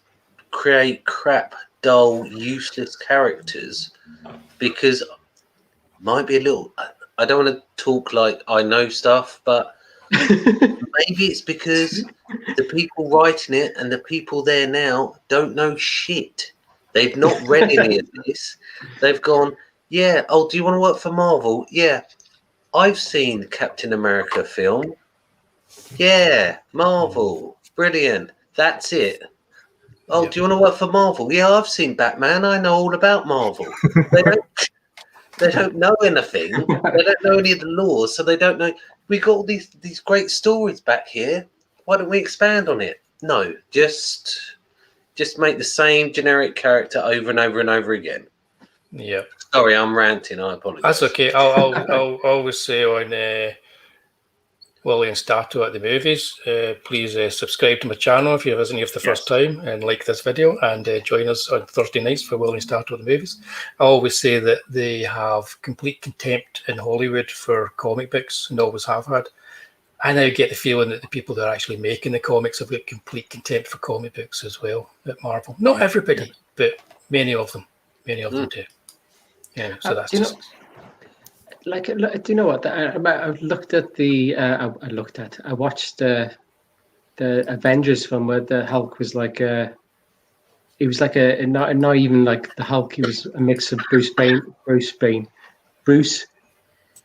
Speaker 2: create crap, dull, useless characters because might be a little. I don't want to talk like I know stuff, but maybe it's because the people writing it and the people there now don't know shit. They've not read any of this. They've gone, yeah, oh, do you want to work for Marvel? Yeah, I've seen Captain America film. Yeah, Marvel. Brilliant. That's it. Oh,
Speaker 1: Yeah.
Speaker 2: do you want to work for Marvel? Yeah, I've seen Batman. I know all about Marvel. They don't know anything. They don't know any of the laws, so they don't know. We got all these great stories back here. Why don't we expand on it? No, just make the same generic character over and over and over again.
Speaker 1: Yeah,
Speaker 2: Sorry, I'm ranting. I apologize.
Speaker 1: that's okay. I'll always say on Willie and Stato at the movies, please subscribe to my channel if you're visiting here for the first time and like this video, and join us on Thursday nights for Willie and Stato at the movies. I always say that they have complete contempt in Hollywood for comic books and always have had. I now get the feeling that the people that are actually making the comics have got complete contempt for comic books as well at Marvel. Not everybody, but many of them do. Yeah, so that's
Speaker 3: you
Speaker 1: just...
Speaker 3: know, Like, do you know what? I looked at the. I watched the Avengers film where the Hulk was like he was like not even like the Hulk. He was a mix of Bruce,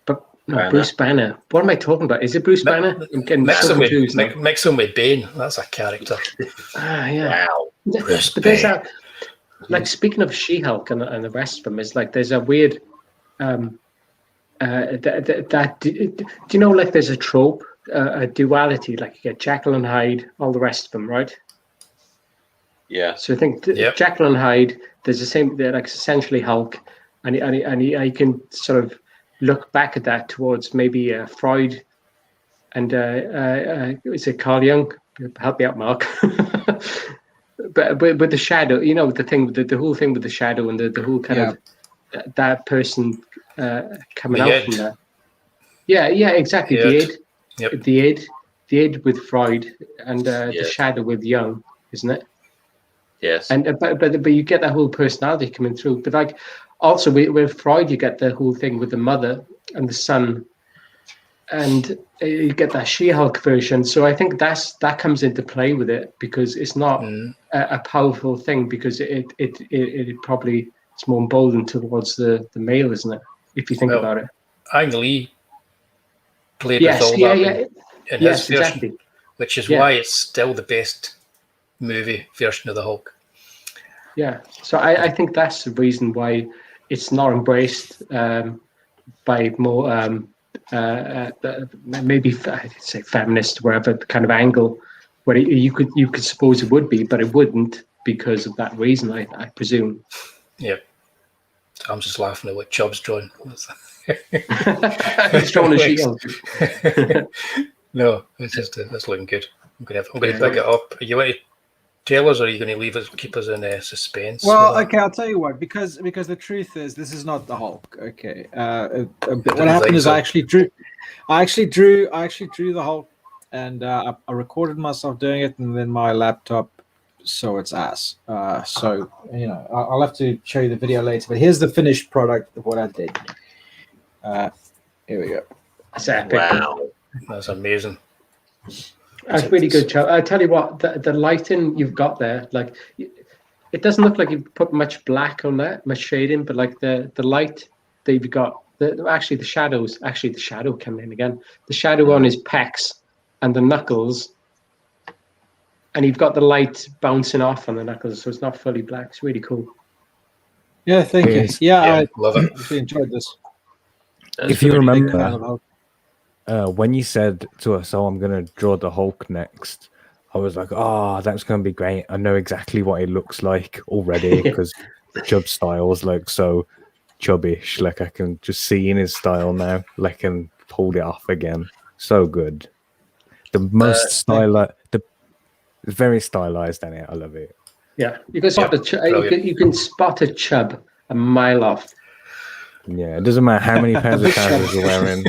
Speaker 3: but no,
Speaker 2: Banner.
Speaker 3: Bruce Banner. What am I talking about? Is it Bruce Banner? I'm getting so confused.
Speaker 1: Mix him with Bane. That's a character.
Speaker 3: Yeah.
Speaker 2: Wow.
Speaker 1: Bruce
Speaker 3: But there's
Speaker 1: Bane.
Speaker 3: like speaking of She-Hulk and the rest of them, is like there's a weird do you know, like there's a trope, a duality, like you get Jekyll and Hyde, all the rest of them, right?
Speaker 2: Yeah.
Speaker 3: So I think
Speaker 1: Yep.
Speaker 3: Jekyll and Hyde, there's the same. They're like essentially Hulk, and I can sort of look back at that towards maybe Freud and is it Carl Jung? Help me out, Mark. but with the shadow, you know, the thing, the whole thing with the shadow and the whole kind of that person coming out from that. Yeah, exactly. The id with Freud and the shadow with Jung, isn't it?
Speaker 2: Yes.
Speaker 3: And but you get that whole personality coming through. But like also with Freud, you get the whole thing with the mother and the son, and you get that She-Hulk version. So I think that comes into play with it, because it's not a powerful thing, because it probably it's more emboldened towards the male, isn't it? If you think about it.
Speaker 1: Ang Lee played with all that in his version,
Speaker 3: exactly.
Speaker 1: which is why it's still the best movie version of the Hulk.
Speaker 3: Yeah, so I think that's the reason why it's not embraced by more maybe I'd say feminist, wherever kind of angle, where you could suppose it would be, but it wouldn't because of that reason, I presume.
Speaker 1: Yeah, I'm just laughing at what Chubb's drawing.
Speaker 3: He's drawing a She-Hulk.
Speaker 1: No, it's just that's looking good. I'm going to pick it up. Are you want to tell us, or are you going to leave us, keep us in suspense?
Speaker 5: Well, okay, I'll tell you what. Because the truth is, this is not the Hulk. Okay, what happened is I actually drew the Hulk, and I recorded myself doing it, and then my laptop saw its ass. So you know, I'll have to show you the video later. But here's the finished product of what I did. Here we go.
Speaker 3: That's epic.
Speaker 2: Wow.
Speaker 1: That's amazing.
Speaker 3: That's really good, Chubb. I tell you what, the lighting you've got there, like it doesn't look like you put much black on that, much shading, but like the light that you've got, the shadows, the shadow coming in again. The shadow on his pecs and the knuckles, and you've got the light bouncing off on the knuckles, so it's not fully black. It's really cool.
Speaker 5: Yeah, thank you. Yeah, I
Speaker 1: love it.
Speaker 5: really enjoyed this.
Speaker 4: If you remember, when you said to us, "Oh, I'm going to draw the Hulk next," I was like, "Oh, that's going to be great. I know exactly what it looks like already," because Chubb's style is like so chubbish. Like I can just see in his style now. Like and pulled it off again. So good. The most stylized. It's very stylized, in it. I love it.
Speaker 3: Yeah, you can spot you can spot a Chubb a mile off.
Speaker 4: Yeah, it doesn't matter how many pairs of trousers you're wearing.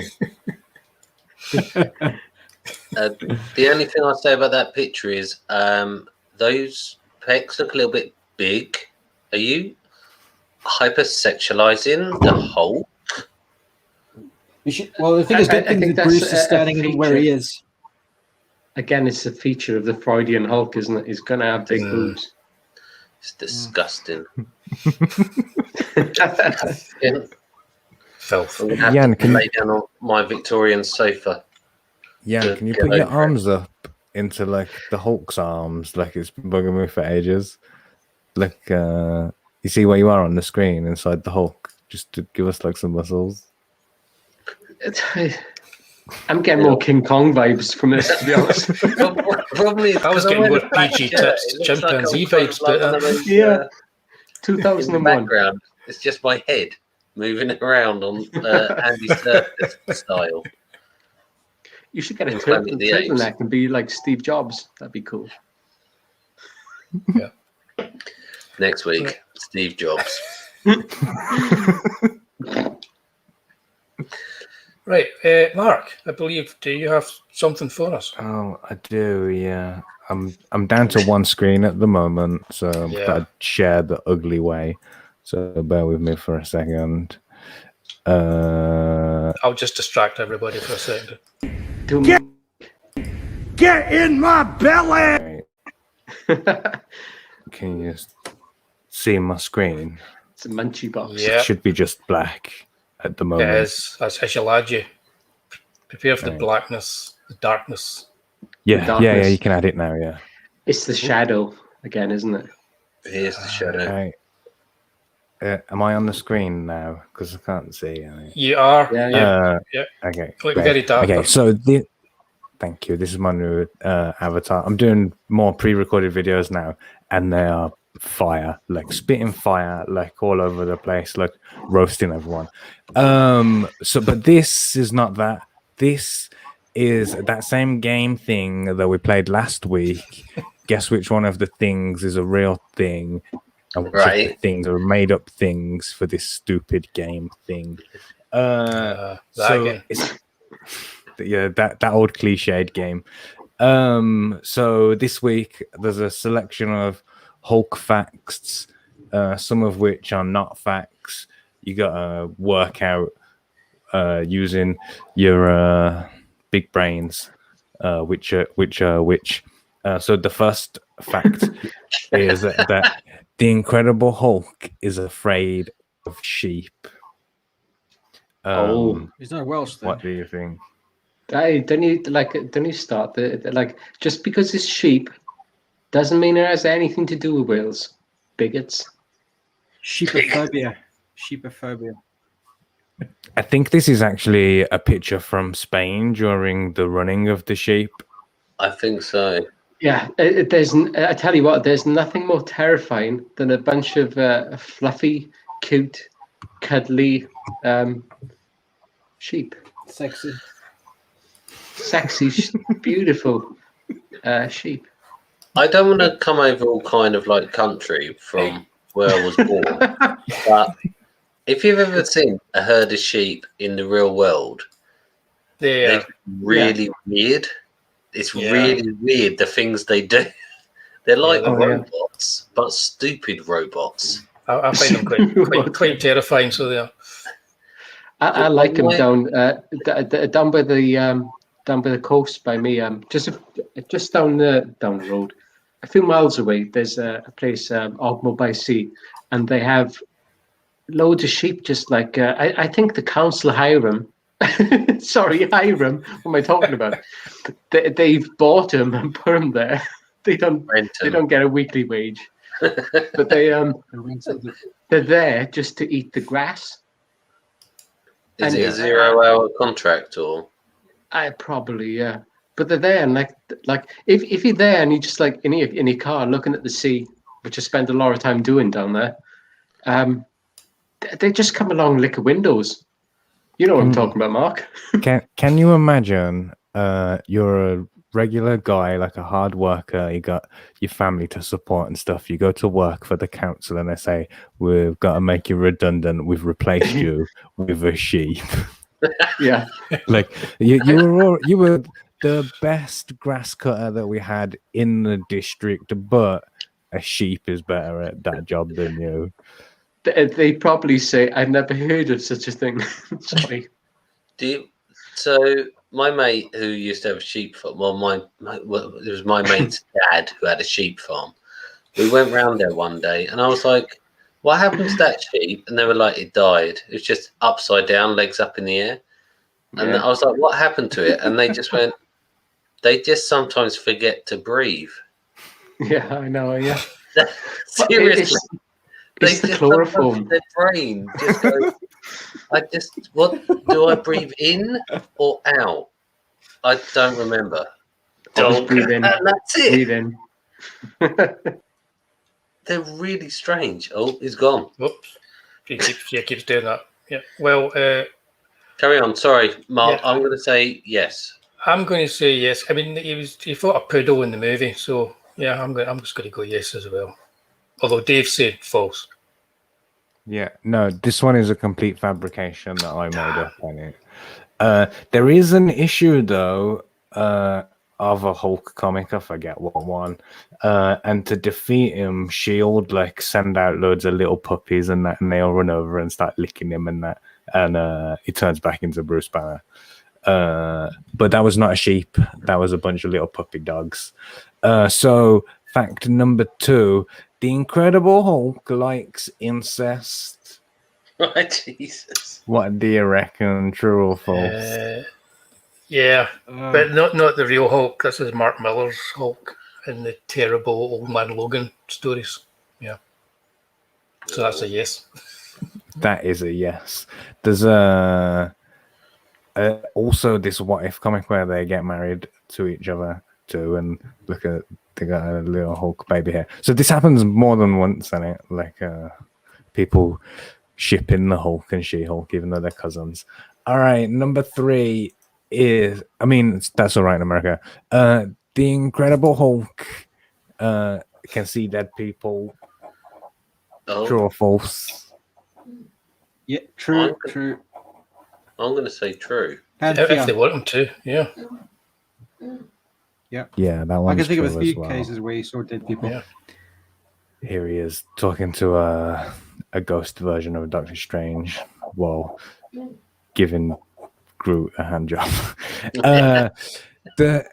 Speaker 2: The only thing I'll say about that picture is those pecs look a little bit big. Are you hypersexualizing the Hulk?
Speaker 5: Well, the thing is, good thing that Bruce is standing where he is.
Speaker 3: Again, it's a feature of the Freudian Hulk, isn't it? He's going to have big boobs.
Speaker 2: It's disgusting.
Speaker 1: Filth.
Speaker 2: I'm gonna have
Speaker 4: Jan,
Speaker 2: to lay down on my Victorian sofa.
Speaker 4: Yeah, can you put your arms up into like the Hulk's arms? Like it's been bugging me for ages. Like you see where you are on the screen inside the Hulk, just to give us like some muscles.
Speaker 3: I'm getting more King Kong vibes from this, to be honest.
Speaker 2: Probably
Speaker 1: I was getting more PG tips, chimpanzee vibes, but
Speaker 3: yeah, 2001.
Speaker 2: Background. It's just my head moving around on Andy Serkis style.
Speaker 3: You should get a turtleneck and be like Steve Jobs. That'd be cool.
Speaker 1: Yeah.
Speaker 2: Next week, Steve Jobs.
Speaker 1: Right, Mark, I believe, do you have something for us?
Speaker 4: Oh, I do, yeah. I'm down to one screen at the moment, so I'd share the ugly way. So bear with me for a second.
Speaker 1: I'll just distract everybody for a second.
Speaker 6: Get in my belly!
Speaker 4: Can you see my screen?
Speaker 3: It's a munchie box.
Speaker 1: Yeah.
Speaker 4: It should be just black at the
Speaker 1: It
Speaker 4: moment.
Speaker 1: is. I shall add you. Prepare for the
Speaker 4: Right.
Speaker 1: blackness, the darkness.
Speaker 4: Yeah,
Speaker 3: darkness.
Speaker 4: you can add it now, yeah.
Speaker 3: It's the shadow again, isn't it?
Speaker 2: Here's the shadow.
Speaker 4: Okay. Am I on the screen now? Because I can't see.
Speaker 1: You are.
Speaker 3: Yeah.
Speaker 4: Okay.
Speaker 1: Click
Speaker 4: great.
Speaker 1: very dark.
Speaker 4: Okay, so thank you. This is my new avatar. I'm doing more pre-recorded videos now, and they are fire, like spitting fire, like all over the place, like roasting everyone. But this is not that. This is that same game thing that we played last week. Guess which one of the things is a real thing, and which of the things are made up things for this stupid game thing.
Speaker 1: That
Speaker 4: So
Speaker 1: again.
Speaker 4: yeah, that old cliched game. So this week there's a selection of Hulk facts, some of which are not facts. You gotta work out using your big brains, which are which. So the first fact is that the Incredible Hulk is afraid of sheep.
Speaker 5: He's not Welsh then.
Speaker 4: What do you think?
Speaker 3: Don't you start the just because it's sheep doesn't mean it has anything to do with Wales. Bigots.
Speaker 5: Sheepophobia. Sheepophobia.
Speaker 4: I think this is actually a picture from Spain during the running of the sheep.
Speaker 2: I think so.
Speaker 3: Yeah, I tell you what, there's nothing more terrifying than a bunch of fluffy, cute, cuddly sheep.
Speaker 5: Sexy.
Speaker 3: Sexy, beautiful sheep.
Speaker 2: I don't want to come over all kind of like country from where I was born, but if you've ever seen a herd of sheep in the real world, they're really weird. It's really weird the things they do. They're like robots, but stupid robots.
Speaker 1: I find them quite terrifying. So they are.
Speaker 3: I like them down by the coast by me. Just down the road, a few miles away. There's a place, Ogmore by Sea, and they have loads of sheep. Just like I think the council hire them. Sorry, Hiram. What am I talking about? They've bought them and put them there. They don't get a weekly wage, but they're there just to eat the grass.
Speaker 2: Is it a 0-hour contract or?
Speaker 3: I probably but they're there and like if you're there and you're just like in your car looking at the sea, which I spend a lot of time doing down there, they just come along and lick the windows. You know what I'm talking about, Mark.
Speaker 4: Can you imagine you're a regular guy, like a hard worker, you got your family to support and stuff. You go to work for the council and they say, we've got to make you redundant. We've replaced you with a sheep.
Speaker 3: Yeah.
Speaker 4: Like you were the best grass cutter that we had in the district, but a sheep is better at that job than you.
Speaker 3: They probably say, I've never heard of such a thing. Sorry.
Speaker 2: So my mate who used to have a sheep farm, it was my mate's dad who had a sheep farm. We went round there one day and I was like, what happened to that sheep? And they were like, it died. It was just upside down, legs up in the air. And I was like, what happened to it? And they just went, they just sometimes forget to breathe.
Speaker 3: Yeah, I know, yeah.
Speaker 2: Seriously.
Speaker 3: It's the chloroform.
Speaker 2: Their brain just goes, what do I breathe in or out? I don't remember.
Speaker 3: Don't breathe in.
Speaker 2: And that's it.
Speaker 3: Breathe in.
Speaker 2: They're really strange. Oh, he's gone.
Speaker 1: Whoops. He keeps doing that. Yeah. Well,
Speaker 2: carry on. Sorry, Mark.
Speaker 1: Yeah.
Speaker 2: I'm going to say yes.
Speaker 1: I'm going to say yes. I mean, he fought a poodle in the movie, so yeah, I'm just going to go yes as well. Although Dave said false.
Speaker 4: Yeah, no, this one is a complete fabrication that I made up on it. There is an issue though of a Hulk comic, I forget what one, and to defeat him, Shield like send out loads of little puppies and that, and they all run over and start licking him and that. and he turns back into Bruce Banner. But that was not a sheep. That was a bunch of little puppy dogs. So fact number 2, the Incredible Hulk likes incest.
Speaker 2: Right, Jesus.
Speaker 4: What do you reckon? True or false?
Speaker 1: Yeah, but not the real Hulk. This is Mark Millar's Hulk in the terrible Old Man Logan stories. Yeah. So that's a yes.
Speaker 4: That is a yes. There's also this What If comic where they get married to each other too, and look at they got a little Hulk baby here. So this happens more than once, and it like people shipping the Hulk and She-Hulk, even though they're cousins. All right, number 3 is, I mean, that's all right in America. The Incredible Hulk can see dead people. True or false?
Speaker 5: Yeah, true.
Speaker 2: I'm going to say true.
Speaker 1: If they want him to, yeah.
Speaker 4: Yeah, that one.
Speaker 5: I can think of a few cases where you saw dead people.
Speaker 1: Yeah.
Speaker 4: Here he is talking to a ghost version of Doctor Strange while giving Groot a hand job. The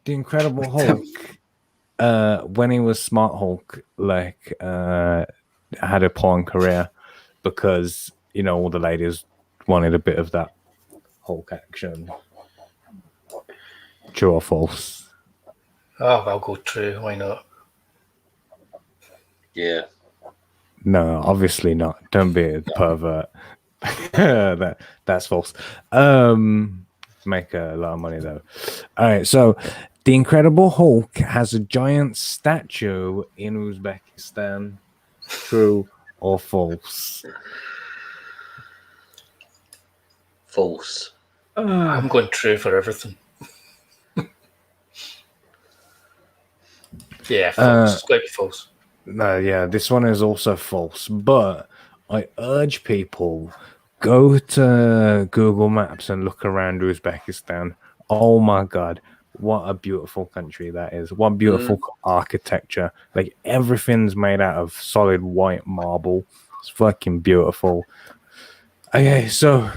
Speaker 4: Incredible Hulk, when he was Smart Hulk, like had a porn career because all the ladies wanted a bit of that Hulk action. True or false?
Speaker 1: Oh, I'll go true. Why not?
Speaker 2: Yeah.
Speaker 4: No, obviously not. Don't be a pervert. That's false. Make a lot of money though. All right, so the Incredible Hulk has a giant statue in Uzbekistan. True or false?
Speaker 2: False.
Speaker 1: I'm going true for everything. Yeah, false. It's got to be false.
Speaker 4: No, yeah, this one is also false. But I urge people, go to Google Maps and look around Uzbekistan. Oh my God, what a beautiful country that is. What beautiful architecture. Like everything's made out of solid white marble. It's fucking beautiful. Okay, so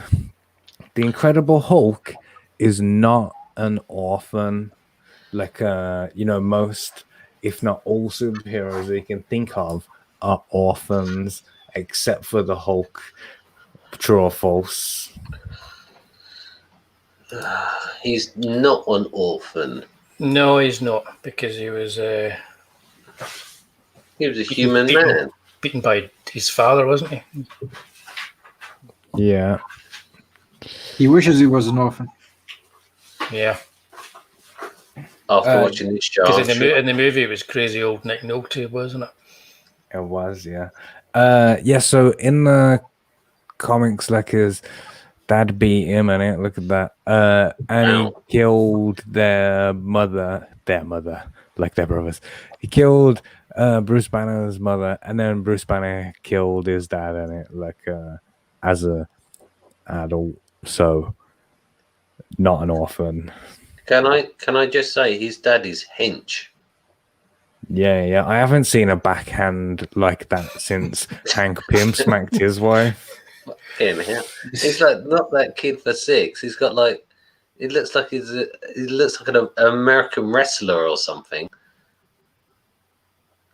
Speaker 4: the Incredible Hulk is not an orphan. Like, most, if not all superheroes that you can think of are orphans, except for the Hulk. True or false?
Speaker 2: He's not an orphan.
Speaker 1: No, he's not, because he was
Speaker 2: a human man.
Speaker 1: Beaten by his father, wasn't he?
Speaker 4: Yeah.
Speaker 5: He wishes he was an orphan.
Speaker 1: Yeah.
Speaker 2: After watching this show,
Speaker 1: because in the movie it was crazy old Nick Nolte, wasn't it?
Speaker 4: It was, yeah. So in the comics, like his dad beat him, and look at that. And he killed their mother, like their brothers. He killed Bruce Banner's mother, and then Bruce Banner killed his dad, and as a adult. So not an orphan.
Speaker 2: Can I just say his dad is hench?
Speaker 4: Yeah. I haven't seen a backhand like that since Hank Pym smacked his wife.
Speaker 2: Him, yeah. He's like not that kid for 6. He's got like, he looks like an American wrestler or something.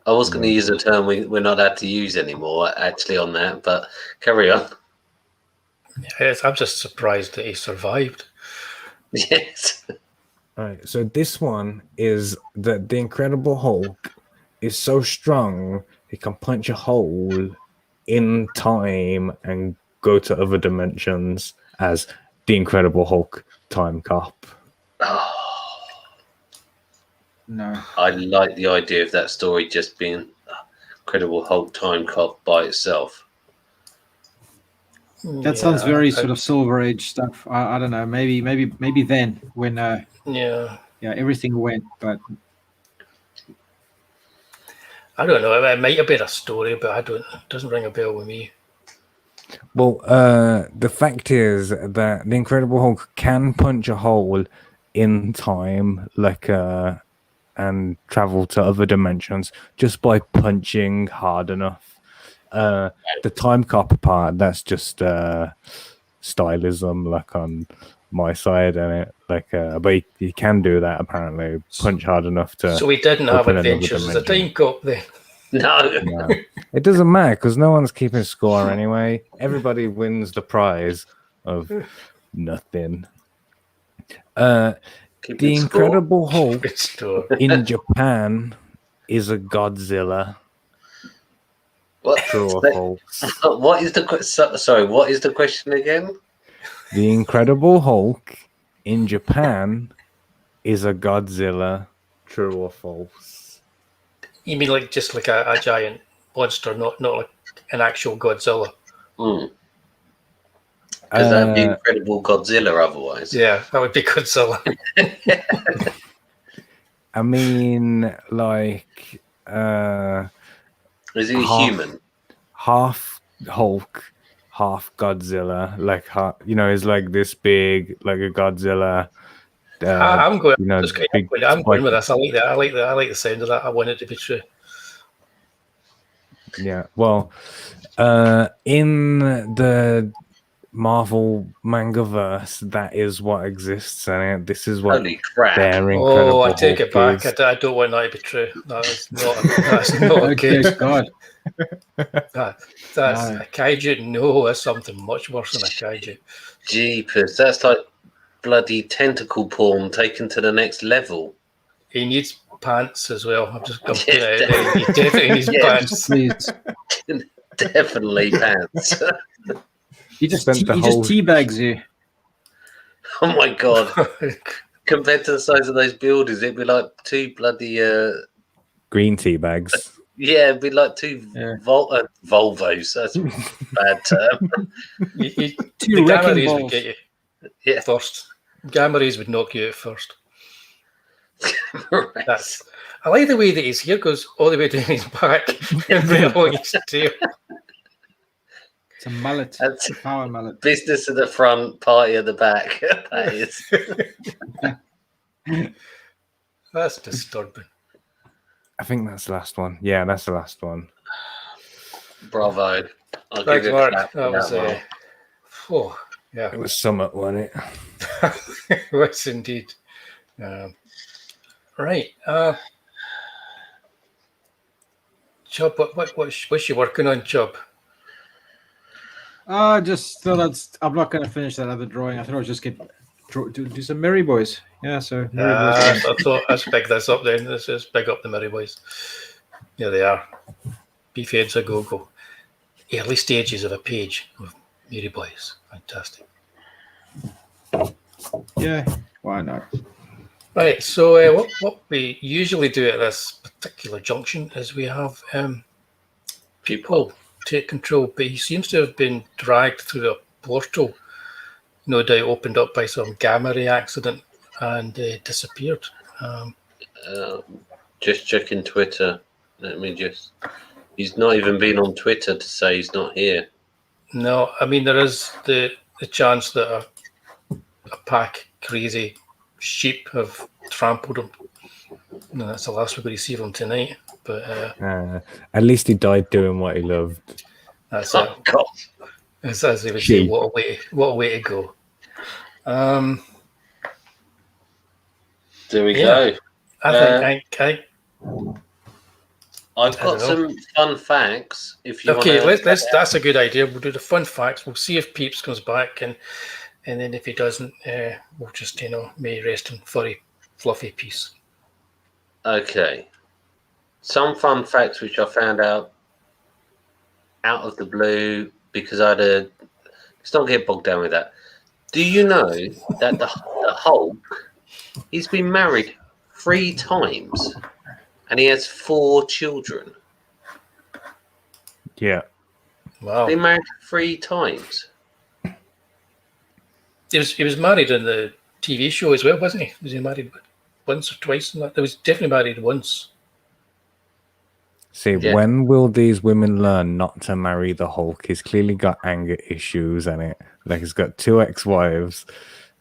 Speaker 2: I was going to use a term we're not allowed to use anymore, actually, on that, but carry on.
Speaker 1: Yes, I'm just surprised that he survived.
Speaker 2: Yes.
Speaker 4: All right, so this one is that the Incredible Hulk is so strong he can punch a hole in time and go to other dimensions as the Incredible Hulk Time Cop.
Speaker 2: Oh.
Speaker 5: No.
Speaker 2: I like the idea of that story just being Incredible Hulk Time Cop by itself.
Speaker 5: That sounds very sort of Silver Age stuff. I don't know. Maybe then when everything went, but
Speaker 1: I don't know. It might have been a story, but it doesn't ring a bell with me.
Speaker 4: Well, the fact is that the Incredible Hulk can punch a hole in time, and travel to other dimensions just by punching hard enough. The time cop part, that's just stylism, like on my side, and it but you can do that apparently. Punch hard enough to.
Speaker 1: So we didn't have
Speaker 4: open another
Speaker 1: adventures as a
Speaker 4: dimension.
Speaker 1: time cop then.
Speaker 2: No.
Speaker 4: No. It doesn't matter because no one's keeping score anyway. Everybody wins the prize of nothing. The Incredible Hulk
Speaker 1: Good story.
Speaker 4: in Japan is a Godzilla.
Speaker 2: What?
Speaker 4: True or false?
Speaker 2: What is the sorry? What is the question again?
Speaker 4: The Incredible Hulk in Japan is a Godzilla. True or false?
Speaker 1: You mean like just like a giant monster, not like an actual Godzilla?
Speaker 2: Because that'd be Incredible Godzilla otherwise.
Speaker 1: Yeah, that would be Godzilla.
Speaker 4: I mean, like,
Speaker 2: is he human?
Speaker 4: Half Hulk, half Godzilla. Like, he's like this big, like a Godzilla.
Speaker 1: I'm going.
Speaker 4: You know,
Speaker 1: I'm going with this. I like that. I like the sound of that. I want it to be true.
Speaker 4: Yeah. Well, in the Marvel manga verse, that is what exists, and this is what
Speaker 2: Holy crap!
Speaker 4: their Incredible
Speaker 1: I take
Speaker 4: Hulk
Speaker 1: it back.
Speaker 4: is.
Speaker 1: I don't want that to be true. That's not. That's not good.
Speaker 5: Dear God.
Speaker 1: That's a kaiju. No, that's something much worse than a kaiju.
Speaker 2: Jeepers, that's like bloody tentacle porn taken to the next level.
Speaker 1: He needs pants as well. I'm just going to put it out there. He definitely needs pants.
Speaker 5: Please.
Speaker 2: Definitely pants.
Speaker 5: He just
Speaker 4: Spent the whole-
Speaker 5: teabags you.
Speaker 2: Oh my god! Compared to the size of those buildings, it'd be like two bloody
Speaker 4: Green tea bags.
Speaker 2: yeah, it'd be like two Volvos. That's a bad term.
Speaker 1: The gamma rays would get you
Speaker 2: Yeah.
Speaker 1: first. Gamma rays would knock you out first.
Speaker 2: Right.
Speaker 1: I like the way that his hair goes all the way down his back and right along his tail.
Speaker 5: It's a mallet.
Speaker 2: That's
Speaker 5: a power mallet.
Speaker 2: business at the front, party at the back. That is.
Speaker 1: That's disturbing.
Speaker 4: I think that's the last one. Yeah, that's the last one.
Speaker 2: Bravo. I'll
Speaker 1: Thanks,
Speaker 2: give you a
Speaker 1: Mark.
Speaker 2: clap for
Speaker 1: That was
Speaker 2: that one.
Speaker 1: yeah.
Speaker 4: It was Summit, wasn't it?
Speaker 1: Yes, indeed. Right. Chubb, what's you working on, Chubb?
Speaker 5: Just thought I'm not going to finish that other drawing. I thought I was just do some Merry Boys. Yeah, so Merry Boys.
Speaker 1: I thought let's pick this up then. Let's just pick up the Merry Boys. There they are. Beef heads a go-go. Early stages of a page of Merry Boys. Fantastic.
Speaker 5: Yeah, why not?
Speaker 1: Right, so what we usually do at this particular junction is we have people take control, but he seems to have been dragged through a portal, no doubt opened up by some gamma ray accident, and disappeared.
Speaker 2: Just checking Twitter. He's not even been on Twitter to say he's not here.
Speaker 1: No, I mean, there is the chance that a pack crazy sheep have trampled him. No, that's the last we're going to see of him tonight. But
Speaker 4: at least he died doing what he loved.
Speaker 1: that's
Speaker 2: Oh God!
Speaker 1: as they would say, what a way to go.
Speaker 2: There we
Speaker 1: Yeah.
Speaker 2: go.
Speaker 1: I think
Speaker 2: I've
Speaker 1: I
Speaker 2: got
Speaker 1: don't know.
Speaker 2: some fun facts. If you
Speaker 1: okay,
Speaker 2: want
Speaker 1: let's. That's a good idea. We'll do the fun facts. We'll see if Peeps comes back, and then if he doesn't, we'll just may rest in furry, fluffy peace.
Speaker 2: Okay. Some fun facts which I found out of the blue because let's not get bogged down with that. Do you know that the Hulk, he's been married 3 times and he has 4 children?
Speaker 4: Yeah.
Speaker 1: Wow.
Speaker 2: Been married 3 times.
Speaker 1: He was married in the TV show as well, wasn't he? Was he married once or twice? He was definitely married once.
Speaker 4: See,
Speaker 2: Yeah.
Speaker 4: when will these women learn not to marry the Hulk? He's clearly got anger issues and it. Like he's got 2 ex-wives.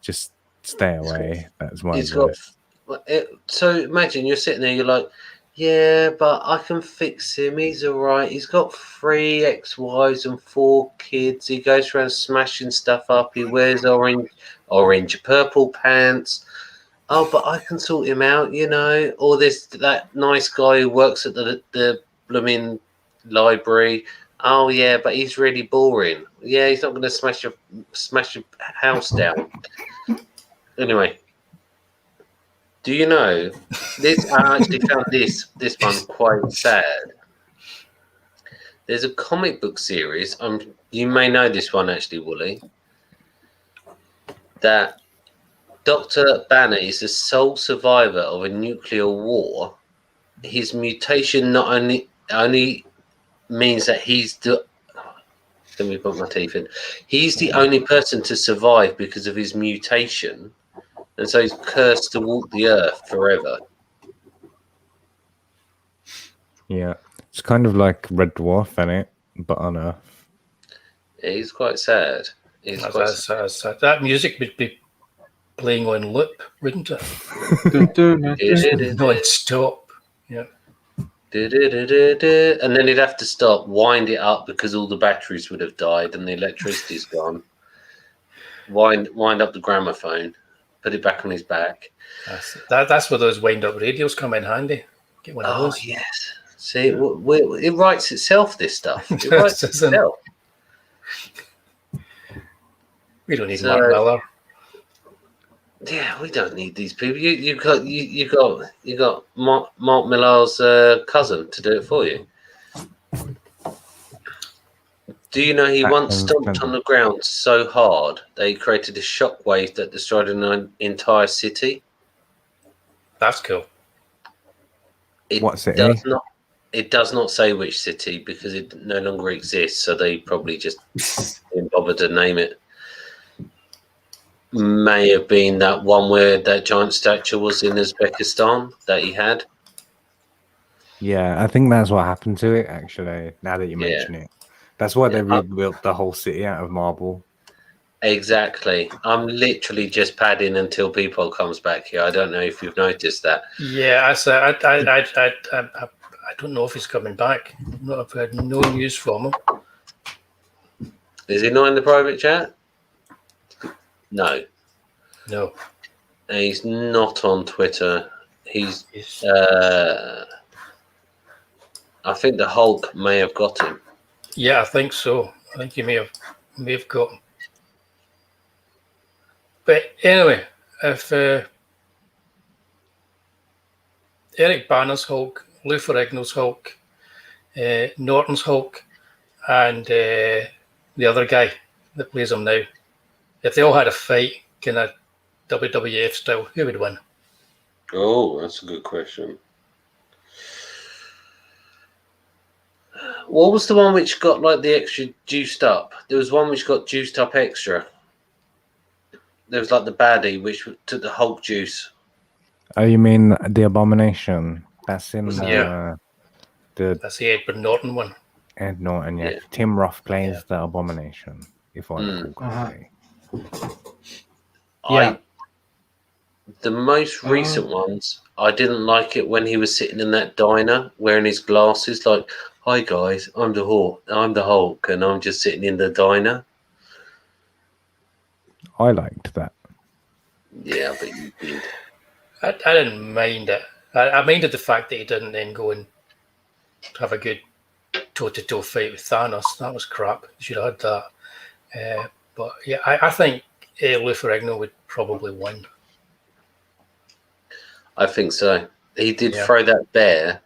Speaker 4: Just stay away. That's my
Speaker 2: He's got.
Speaker 4: advice.
Speaker 2: So imagine you're sitting there, you're like, yeah, but I can fix him. He's all right. He's got 3 ex-wives and 4 kids. He goes around smashing stuff up. He wears orange, purple pants. Oh, but I can sort him out, you know. Or that nice guy who works at the blooming library. Oh yeah, but he's really boring. Yeah, he's not going to smash your house down. Anyway, do you know this? I actually found this one quite sad. There's a comic book series. You may know this one actually, Wooly. That Dr. Banner is the sole survivor of a nuclear war. His mutation not only means that let me put my teeth in. He's the only person to survive because of his mutation, and so he's cursed to walk the earth forever.
Speaker 4: Yeah, it's kind of like Red Dwarf, innit? But on Earth.
Speaker 2: Yeah, he's quite sad.
Speaker 1: That music would be playing on loop, wouldn't it? Non-stop. Yeah.
Speaker 2: And then he'd have to stop, wind it up because all the batteries would have died and the electricity's gone. Wind up the gramophone, put it back on his back.
Speaker 1: That's where those wind-up radios come in handy. Get one of those.
Speaker 2: Oh yes. See, it writes itself. This stuff. It writes itself.
Speaker 1: We don't need Mark Miller.
Speaker 2: Yeah, we don't need these people. You got Mark Millar's cousin to do it for you. Do you know he once stomped on the ground so hard that he created a shockwave that destroyed an entire city?
Speaker 1: That's cool.
Speaker 4: What city?
Speaker 2: It does not say which city because it no longer exists. So they probably just didn't bother to name it. May have been that one where that giant statue was in Uzbekistan that he had.
Speaker 4: Yeah, I think that's what happened to it, actually, now that you mention it. That's why they rebuilt the whole city out of marble.
Speaker 2: Exactly. I'm literally just padding until people comes back here. I don't know if you've noticed that.
Speaker 1: Yeah, I don't know if he's coming back. I've heard no news from him.
Speaker 2: Is he not in the private chat? No. And he's not on Twitter. He's I think the Hulk may have got him.
Speaker 1: Yeah, I think so. I think he may have got him. But anyway, if Eric Banner's Hulk, Lou Ferrigno's Hulk, Norton's Hulk, and the other guy that plays him now, if they all had a fight, kind of WWF style, who would win?
Speaker 2: Oh, that's a good question. What was the one which got like the extra juiced up? There was one which got juiced up extra. There was like the baddie which took the Hulk juice.
Speaker 4: Oh, you mean the Abomination? That's in
Speaker 1: that's the Edward Norton one.
Speaker 4: Ed Norton, yeah. Tim Roth plays the Abomination, if I recall correctly.
Speaker 2: The most recent ones, I didn't like it when he was sitting in that diner wearing his glasses, like, "Hi guys, I'm the Hulk, and I'm just sitting in the diner."
Speaker 4: I liked that.
Speaker 2: Yeah, but you did.
Speaker 1: I didn't mind it. I minded the fact that he didn't then go and have a good toe-to-toe fight with Thanos. That was crap. You should have had that. But yeah, I think Lou Ferrigno would probably win.
Speaker 2: I think so. He did throw that bear.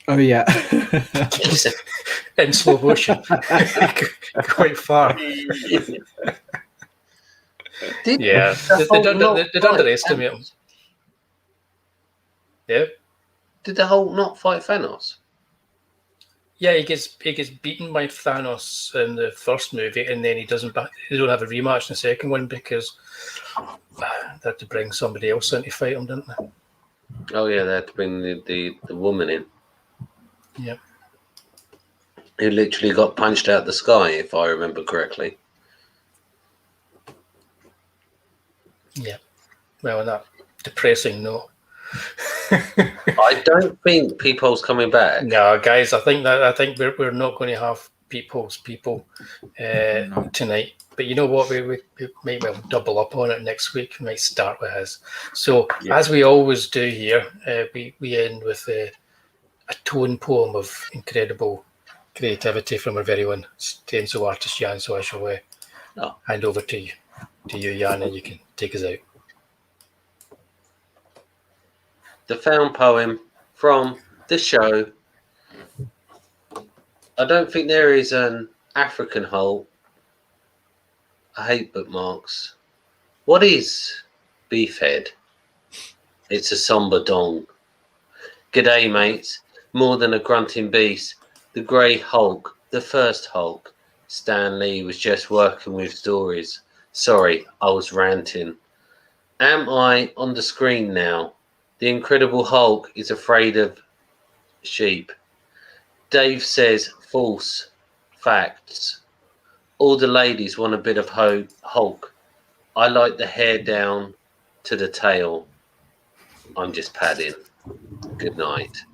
Speaker 5: Oh yeah.
Speaker 1: In slow motion. Quite far. They'd underestimate him. Yeah.
Speaker 2: Did the Hulk not fight Thanos?
Speaker 1: Yeah, he gets beaten by Thanos in the first movie, and then he don't have a rematch in the second one because they had to bring somebody else in to fight him, didn't they?
Speaker 2: Oh yeah, they had to bring the woman in.
Speaker 1: Yeah.
Speaker 2: Who literally got punched out the sky, if I remember correctly.
Speaker 1: Yeah. Well, on that depressing note.
Speaker 2: I don't think Peephole's coming back.
Speaker 1: No, guys, I think we're not going to have people tonight. But you know what? We might well double up on it next week. We might start with his. So as we always do here, we end with a tone poem of incredible creativity from our very own stencil artist Jan. So I shall hand over to you, Jan, and you can take us out.
Speaker 2: The found poem from the show. I don't think there is an African Hulk. I hate bookmarks. What is Beefhead? It's a somber dong. G'day, mates. More than a grunting beast. The Grey Hulk, the first Hulk. Stan Lee was just working with stories. Sorry, I was ranting. Am I on the screen now? The Incredible Hulk is afraid of sheep. Dave says false facts. All the ladies want a bit of Hulk. I like the hair down to the tail. I'm just padding. Good night.